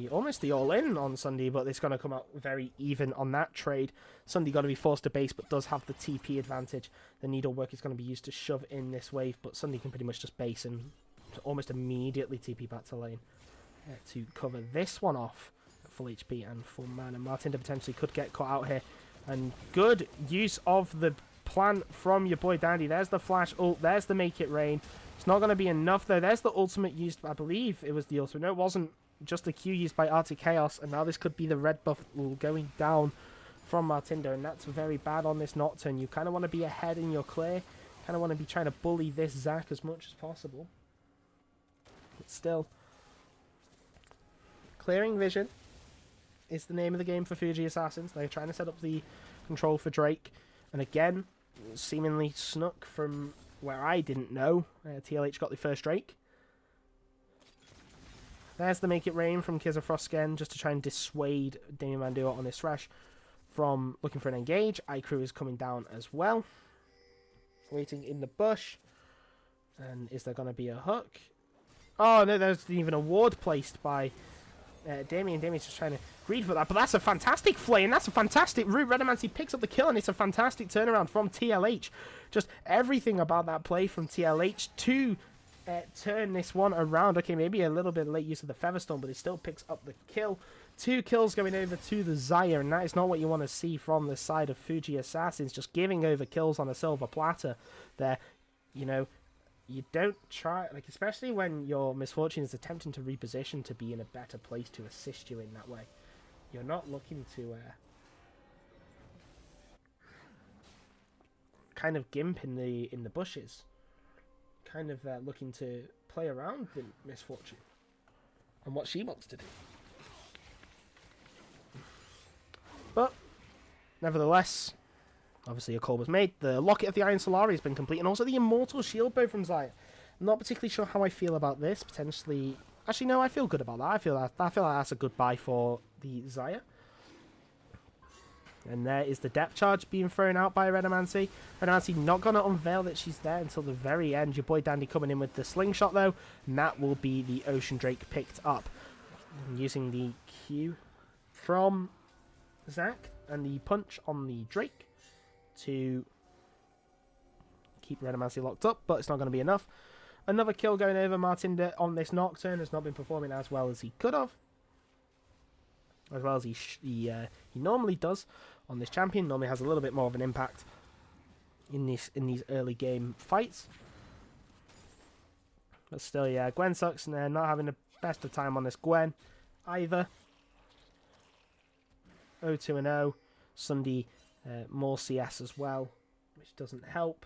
S1: almost the all-in on Sunday, but it's going to come out very even on that trade. Sunday got to be forced to base, but does have the TP advantage. The Needlework is going to be used to shove in this wave, but Sunday can pretty much just base and almost immediately TP back to lane to cover this one off at full HP and full mana. Martinda potentially could get caught out here, and good use of the plan from your boy Dandy. There's the flash ult, there's the make it rain. It's not going to be enough though. There's the ultimate used, I believe it was the ultimate. No, it wasn't, just the Q used by Arctic Chaos, and now this could be the red buff going down from Martindo, and that's very bad on this Nocturne. You kind of want to be ahead in your clear, kind of want to be trying to bully this Zac as much as possible. But still, clearing vision is the name of the game for Fuji Assassins. They're trying to set up the control for Drake, and again, seemingly snuck from where I didn't know. TLH got the first Drake. There's the Make It Rain from Kiz of Frostgen, just to try and dissuade Damien Mandua on this thresh from looking for an engage. iCrew is coming down as well, waiting in the bush. And is there going to be a hook? Oh no, there's even a ward placed by Damien. Damien's just trying to greed for that, but that's a fantastic flay, and that's a fantastic route. Redomancy picks up the kill, and it's a fantastic turnaround from TLH. Just everything about that play from TLH to turn this one around. Okay, maybe a little bit late use of the Featherstone, but it still picks up the kill. 2 kills going over to the Xayah, and that is not what you want to see from the side of Fuji Assassins. Just giving over kills on a silver platter there. You know, you don't try, like, especially when your Misfortune is attempting to reposition to be in a better place to assist you in that way. You're not looking to kind of gimp in the bushes. Kind of looking to play around with Misfortune and what she wants to do. But nevertheless, obviously a call was made. The Locket of the Iron Solari has been complete, and also the Immortal Shield Bow from Xayah. I'm not particularly sure how I feel about this. Potentially, actually no, I feel good about that. I feel like that's a good buy for the Xayah. And there is the depth charge being thrown out by Redomancy. Redomancy not going to unveil that she's there until the very end. Your boy Dandy coming in with the slingshot though, and that will be the Ocean Drake picked up. Using the Q from Zac and the punch on the Drake to keep Redomancy locked up, but it's not going to be enough. Another kill going over. Martinder on this Nocturne has not been performing as well as he could have, as well as he normally does on this champion. Normally has a little bit more of an impact in these early game fights. But still, yeah, Gwen sucks, and they're not having the best of time on this Gwen either. 0-2-0. Sunday more CS as well, which doesn't help.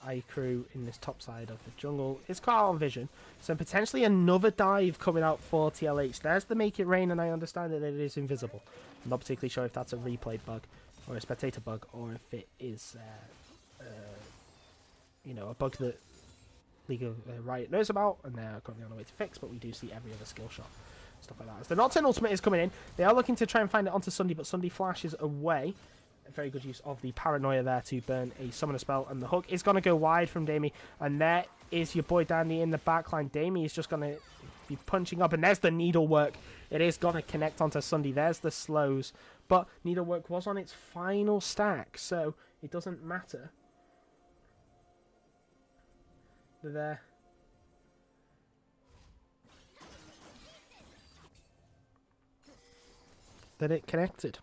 S1: iCrew in this top side of the jungle. It's CoraL Vision, so potentially another dive coming out for TLH. There's the Make It Rain, and I understand that it is invisible. I'm not particularly sure if that's a replay bug or a spectator bug, or if it is you know, a bug that League of Riot knows about and they're currently on the way to fix, but we do see every other skill shot stuff like that. As the Nocturne ultimate is coming in, they are looking to try and find it onto Sunday, but Sunday flashes away. A very good use of the Paranoia there to burn a Summoner spell, and the hook is going to go wide from Damie, and there is your boy Dandy in the backline. Damie is just going to be punching up, and there's the needlework. It is going to connect onto Sunday. There's the slows, but needlework was on its final stack, so it doesn't matter. There. That it connected.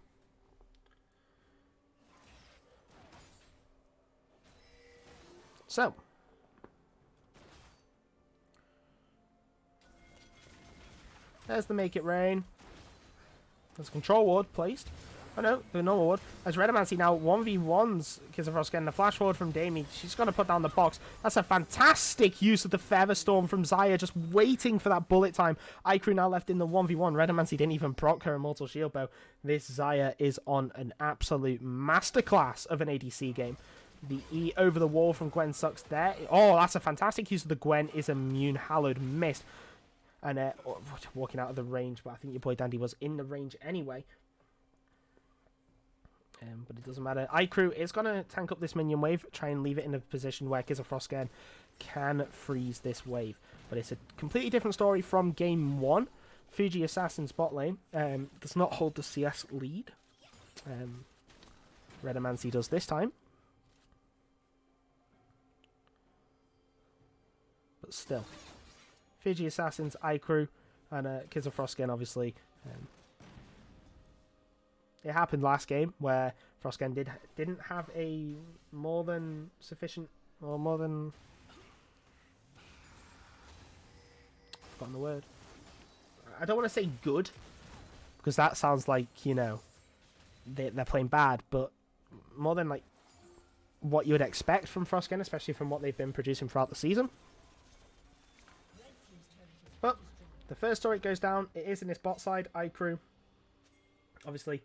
S1: So. There's the Make It Rain. There's a control ward placed. Oh no, the normal ward. As Redomancy now 1v1s Kizafrost getting a flash forward from Damie. She's going to put down the box. That's a fantastic use of the Feather Storm from Xayah, just waiting for that bullet time. Icru now left in the 1v1. Redomancy didn't even proc her Immortal Shield Bow. This Xayah is on an absolute masterclass of an ADC game. The E over the wall from Gwen sucks there. Oh, that's a fantastic use of the Gwen is immune. Hallowed missed. And walking out of the range, but I think your boy Dandy was in the range anyway. But it doesn't matter. Icru is going to tank up this minion wave, try and leave it in a position where Kizafrost can freeze this wave. But it's a completely different story from game 1. Fuji Assassin's bot lane does not hold the CS lead. Redomancy does this time. But still. Fuji Assassins, Icru, and Kizafrost obviously. It happened last game where Frostgen didn't have a more than sufficient, or more than... I've forgotten the word. I don't want to say good, because that sounds like, you know, they're playing bad, but more than like what you would expect from Frostgen, especially from what they've been producing throughout the season. But the first story goes down. It is in this bot side. Icru, obviously,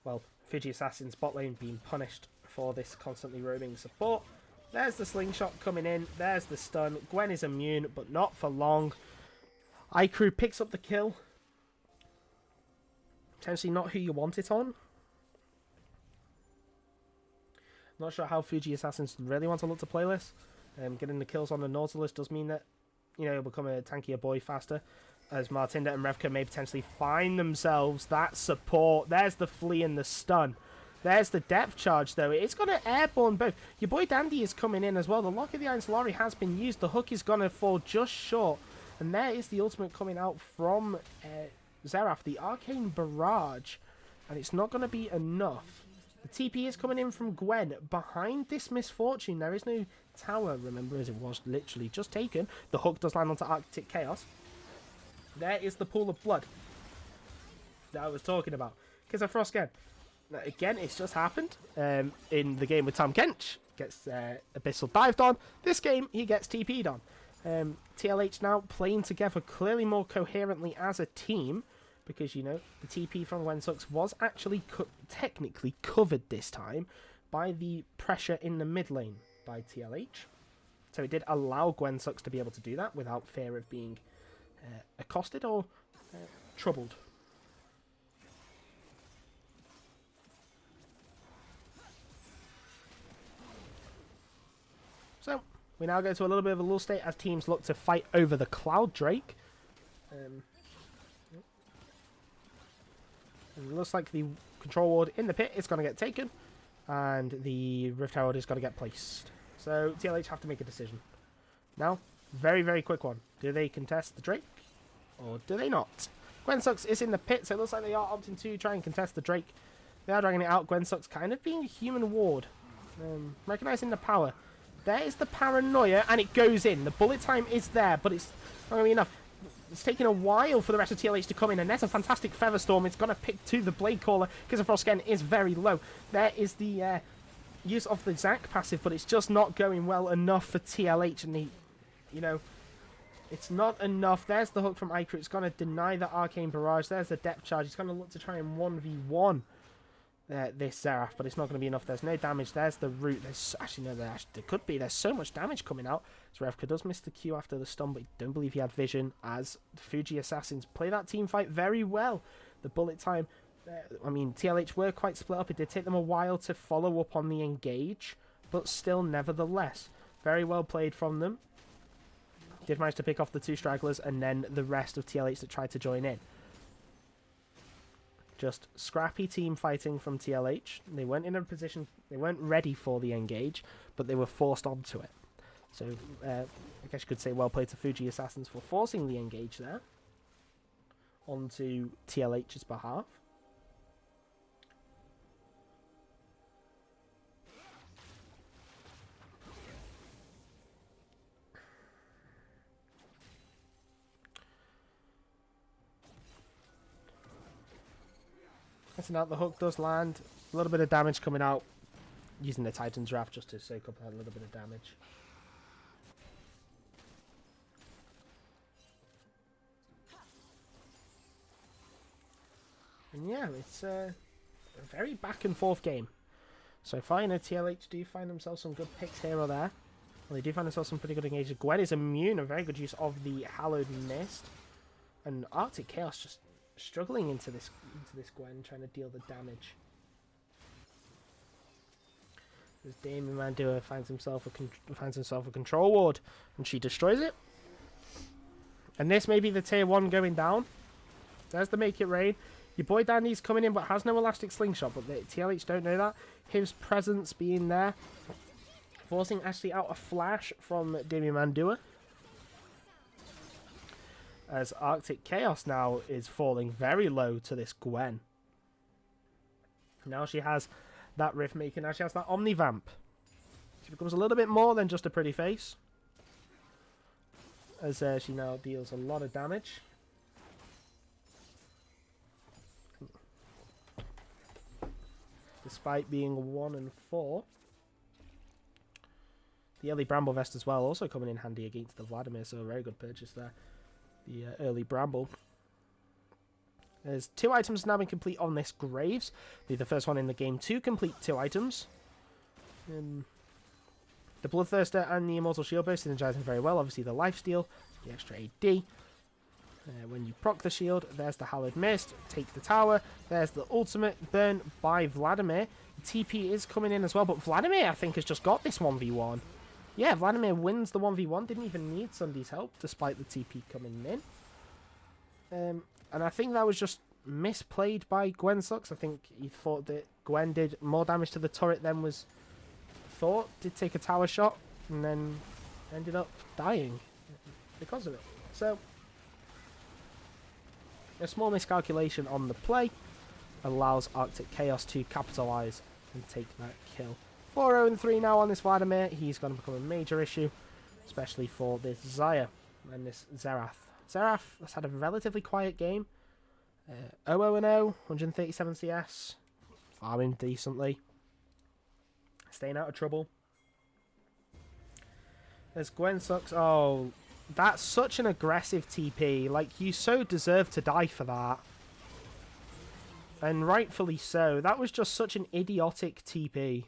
S1: well, Fuji Assassin's bot lane being punished for this constantly roaming support. There's the slingshot coming in. There's the stun. Gwen is immune, but not for long. Icru picks up the kill. Potentially not who you want it on. Not sure how Fuji Assassins really want to look to play this. Getting the kills on the Nautilus does mean that, you know, he'll become a tankier boy faster. As Martinda and Revka may potentially find themselves that support. There's the flea and the stun. There's the depth charge, though. It's going to airborne both. Your boy Dandy is coming in as well. The Lock of the Iron Solari has been used. The hook is going to fall just short. And there is the ultimate coming out from Xerath, the Arcane Barrage. And it's not going to be enough. The TP is coming in from Gwen. Behind this misfortune, there is no tower, remember, as it was literally just taken. The hook does land onto Arctic Chaos. There is the pool of blood that I was talking about. Kizafrost again, it's just happened in the game with Tom Kench. Gets Abyssal dived on. This game, he gets TP'd on. TLH now playing together clearly more coherently as a team. Because, you know, the TP from Gwensucks was actually technically covered this time by the pressure in the mid lane by TLH. So it did allow Gwensucks to be able to do that without fear of being accosted or troubled. So, we now go to a little bit of a lull state as teams look to fight over the Cloud Drake. It looks like the control ward in the pit is going to get taken, and the Rift Herald is going to get placed. So TLH have to make a decision. Now, very, very quick one. Do they contest the Drake, or do they not? Gwensucks is in the pit, so it looks like they are opting to try and contest the Drake. They are dragging it out. Gwensucks kind of being a human ward. Recognizing the power. There is the Paranoia, and it goes in. The bullet time is there, but it's not going to be enough. It's taking a while for the rest of TLH to come in, and there's a fantastic Feather Storm. It's going to pick to the Blade Caller because Kizafrost is very low. There is the use of the Zac passive, but it's just not going well enough for TLH, and you know, it's not enough. There's the hook from Icru. It's going to deny the Arcane Barrage. There's the depth charge. It's going to look to try and 1v1 this Xerath, but it's not going to be enough. There's no damage. There's the root. There's actually no, there could be. There's so much damage coming out. Zerevka does miss the Q after the stun, but I don't believe he had vision, as the Fuji Assassins play that team fight very well. The bullet time, I mean, TLH were quite split up. It did take them a while to follow up on the engage, but still, nevertheless, very well played from them. Did manage to pick off the 2 stragglers, and then the rest of TLH that tried to join in. Just scrappy team fighting from TLH. They weren't in a position, they weren't ready for the engage, but they were forced onto it. So, I guess you could say well played to Fuji Assassins for forcing the engage there onto TLH's behalf. Messing out, the hook does land. A little bit of damage coming out. Using the Titan's Wrath just to soak up a little bit of damage. And yeah, it's a very back and forth game. So far, TLH do find themselves some good picks here or there. Well, they do find themselves some pretty good engages. Gwen is immune, a very good use of the Hallowed Mist. And Arctic Chaos just struggling into this Gwen, trying to deal the damage. As Damien Mandua finds himself a control ward, and she destroys it. And this may be the tier 1 going down. There's the Make It Rain. Your boy Danny's coming in, but has no elastic slingshot. But the TLH don't know that. His presence being there, forcing Ashley out a flash from Damien Mandua. As Arctic Chaos now is falling very low to this Gwen. Now she has that Rift Maker. Now she has that Omnivamp. She becomes a little bit more than just a pretty face. As she now deals a lot of damage. Despite being 1 and 4. The early Bramble Vest as well, also coming in handy against the Vladimir, so a very good purchase there. The early Bramble. There's 2 items now been complete on this Graves. Be the first one in the game to complete 2 items. The Bloodthirster and the Immortal Shield Burst synergizing very well. Obviously the Lifesteal, the extra AD. When you proc the shield, there's the Hallowed Mist. Take the tower. There's the ultimate burn by Vladimir. TP is coming in as well, but Vladimir, I think, has just got this 1v1. Yeah, Vladimir wins the 1v1. Didn't even need Sunday's help, despite the TP coming in. And I think that was just misplayed by Gwen Sucks. I think he thought that Gwen did more damage to the turret than was thought. Did take a tower shot, and then ended up dying because of it. So, a small miscalculation on the play allows Arctic Chaos to capitalise and take that kill. 4-0-3 now on this Vladimir. He's going to become a major issue, especially for this Xayah and this Xerath. Xerath has had a relatively quiet game. 0-0-0, 137 CS, farming decently, staying out of trouble. As Gwen Sucks, oh, that's such an aggressive TP. Like, you so deserve to die for that. And rightfully so. That was just such an idiotic TP.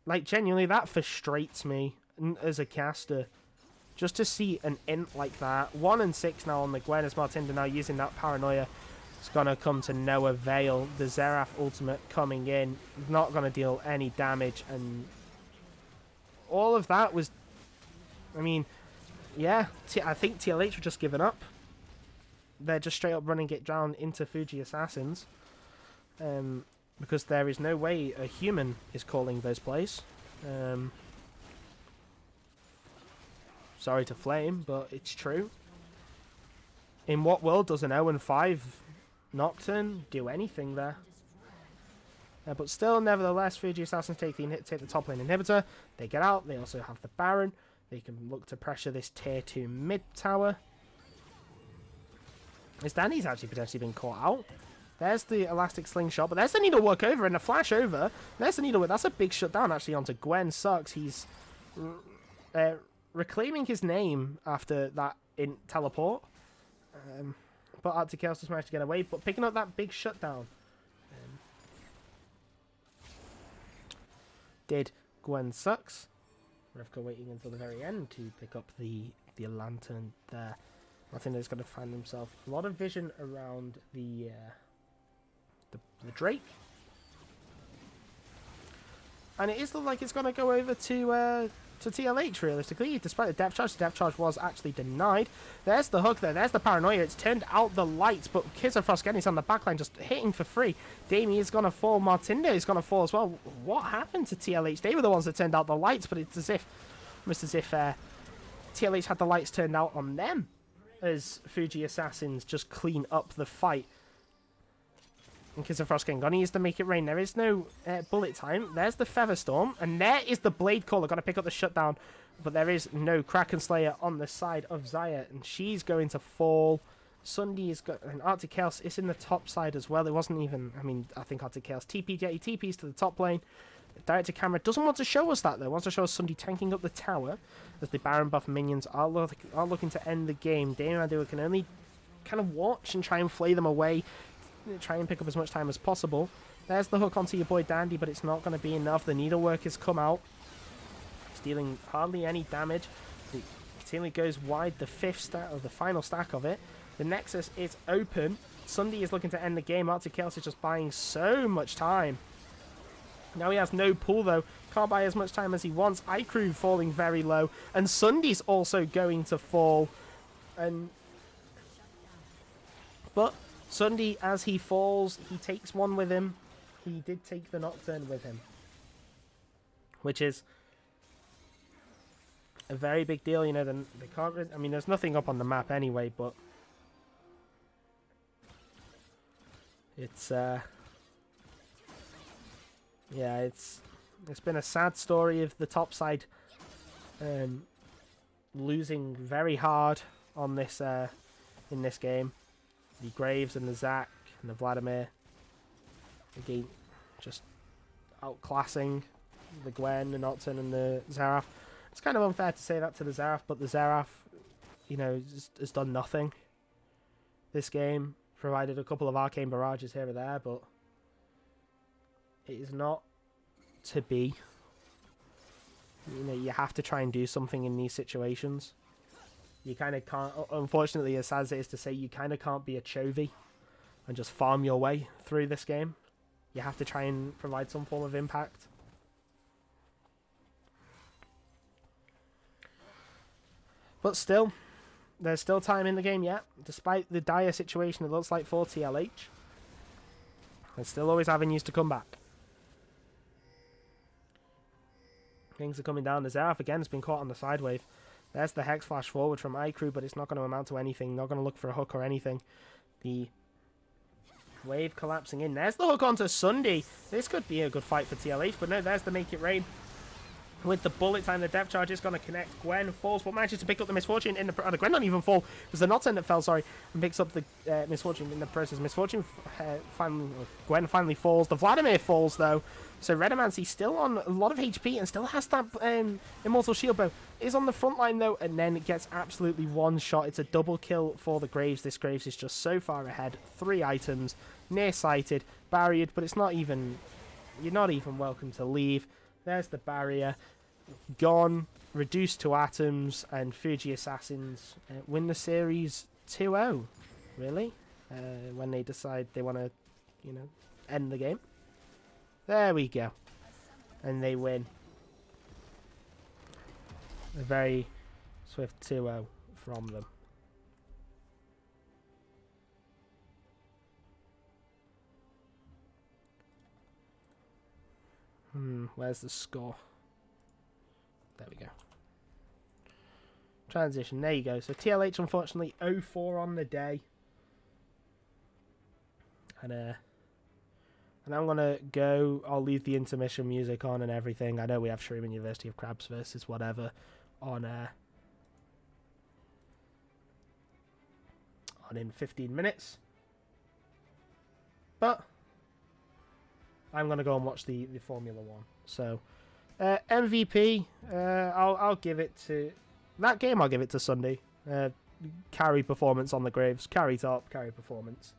S1: Like genuinely, that frustrates me as a caster. Just to see an int like that. 1 and 6 now on the Gwen, as Martinda now using that paranoia. It's going to come to no avail. The Xerath ultimate coming in. Not going to deal any damage. And all of that was... I mean, yeah. I think TLH were just giving up. They're just straight up running it down into Fuji Assassins. Because there is no way a human is calling those plays. Sorry to flame, but it's true. In what world does an 0-5 Nocturne do anything there? But still, nevertheless, Fuji Assassins take the top lane inhibitor. They get out. They also have the Baron. They can look to pressure this tier 2 mid tower. As Danny's actually potentially been caught out. There's the elastic slingshot, but there's the needlework over and a flash over. There's the needlework. That's a big shutdown actually onto Gwen Sucks. He's reclaiming his name after that in teleport. But Arctic Chaos just managed to get away. But picking up that big shutdown did Gwen sucks. Revka waiting until the very end to pick up the lantern there. I think he's going to find himself a lot of vision around the Drake. And it is like it's going to go over to TLH, realistically. Despite the depth charge was actually denied. There's the hook there. There's the paranoia. It's turned out the lights, but Kiz and Froskenny's on the backline just hitting for free. Damien is going to fall. Martindo is going to fall as well. What happened to TLH? They were the ones that turned out the lights, but it's almost as if TLH had the lights turned out on them as Fuji Assassins just clean up the fight. And Kiz and Froskenny going to use the Make It Rain. There is no bullet time. There's the Feather Storm. And there is the Blade Caller. Going to pick up the shutdown. But there is no Kraken Slayer on the side of Xayah. And she's going to fall. Sunday has got an Arctic Chaos. It's in the top side as well. It wasn't even... I mean, I think Arctic Chaos TP Jetty TPs to the top lane. Director camera doesn't want to show us that, though. Wants to show us Sunday tanking up the tower. As the Baron buff minions are looking to end the game. Damien and Adua can only kind of watch and try and flay them away. Try and pick up as much time as possible. There's the hook onto your boy Dandy, but it's not going to be enough. The needlework has come out. It's dealing hardly any damage. It continually goes wide, the fifth stack, or the final stack of it. The Nexus is open. Sunday is looking to end the game. Arctic Chaos is just buying so much time. Now he has no pull, though. Can't buy as much time as he wants. iCrew falling very low. And Sunday's also going to fall. But Sunday, as he falls, he takes one with him. He did take the Nocturne with him. Which is a very big deal, you know. They can't... I mean, there's nothing up on the map anyway, but... It's, yeah, it's been a sad story of the top side losing very hard on this in this game. The Graves and the Zac and the Vladimir again just outclassing the Gwen, the Nocturne and the Xerath. It's kind of unfair to say that to the Xerath, but the Xerath, you know, has done nothing this game. Provided a couple of arcane barrages here or there, but it is not to be. You know, you have to try and do something in these situations. You kind of can't, unfortunately, as sad as it is to say, you kind of can't be a Chovy and just farm your way through this game. You have to try and provide some form of impact. But still, there's still time in the game yet. Despite the dire situation it looks like for TLH, there's still always avenues to come back. Things are coming down. The Xerath again has been caught on the side wave. There's the Hex Flash forward from iCrew, but it's not going to amount to anything. Not going to look for a hook or anything. The wave collapsing in. There's the hook onto Sunday. This could be a good fight for TLH, but no, there's the Make It Rain. With the bullet time, the depth charge is going to connect. Gwen falls, but manages to pick up the Misfortune in the... the Gwen don't even fall. It was the Nocturne that fell, sorry, and picks up the Misfortune in the process. Misfortune Gwen finally falls. The Vladimir falls, though. So Redomancy still on a lot of HP and still has that Immortal Shield Bow. Is on the front line, though, and then it gets absolutely one shot. It's a double kill for the Graves. This Graves is just so far ahead. 3 items, nearsighted, barriered, but it's not even... You're not even welcome to leave. There's the barrier. Gone, reduced to atoms, and Fuji Assassins win the series 2-0, really, when they decide they want to, you know, end the game. There we go. And they win. A very swift 2-0 from them. Where's the score? There we go. Transition. There you go. So TLH, unfortunately, 0-4 on the day. And I'm going to go... I'll leave the intermission music on and everything. I know we have Shroom and University of Crabs versus whatever on in 15 minutes. But I'm going to go and watch the Formula 1. So... MVP, I'll give it to... That game, I'll give it to Sunday. Carry performance on the Graves. Carry top, carry performance.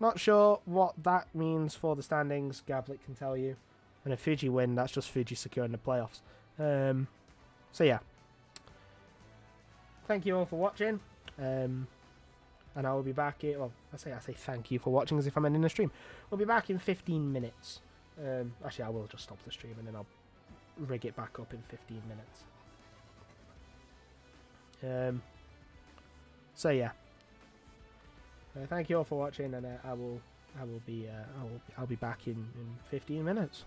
S1: Not sure what that means for the standings. Gablet can tell you. And if Fuji win, that's just Fuji securing the playoffs. So yeah. Thank you all for watching. And I will be back here. Well, I say thank you for watching as if I'm ending the stream. We'll be back in 15 minutes. Actually, I will just stop the stream and then I'll rig it back up in 15 minutes. So yeah. Thank you all for watching, and I'll be back in 15 minutes.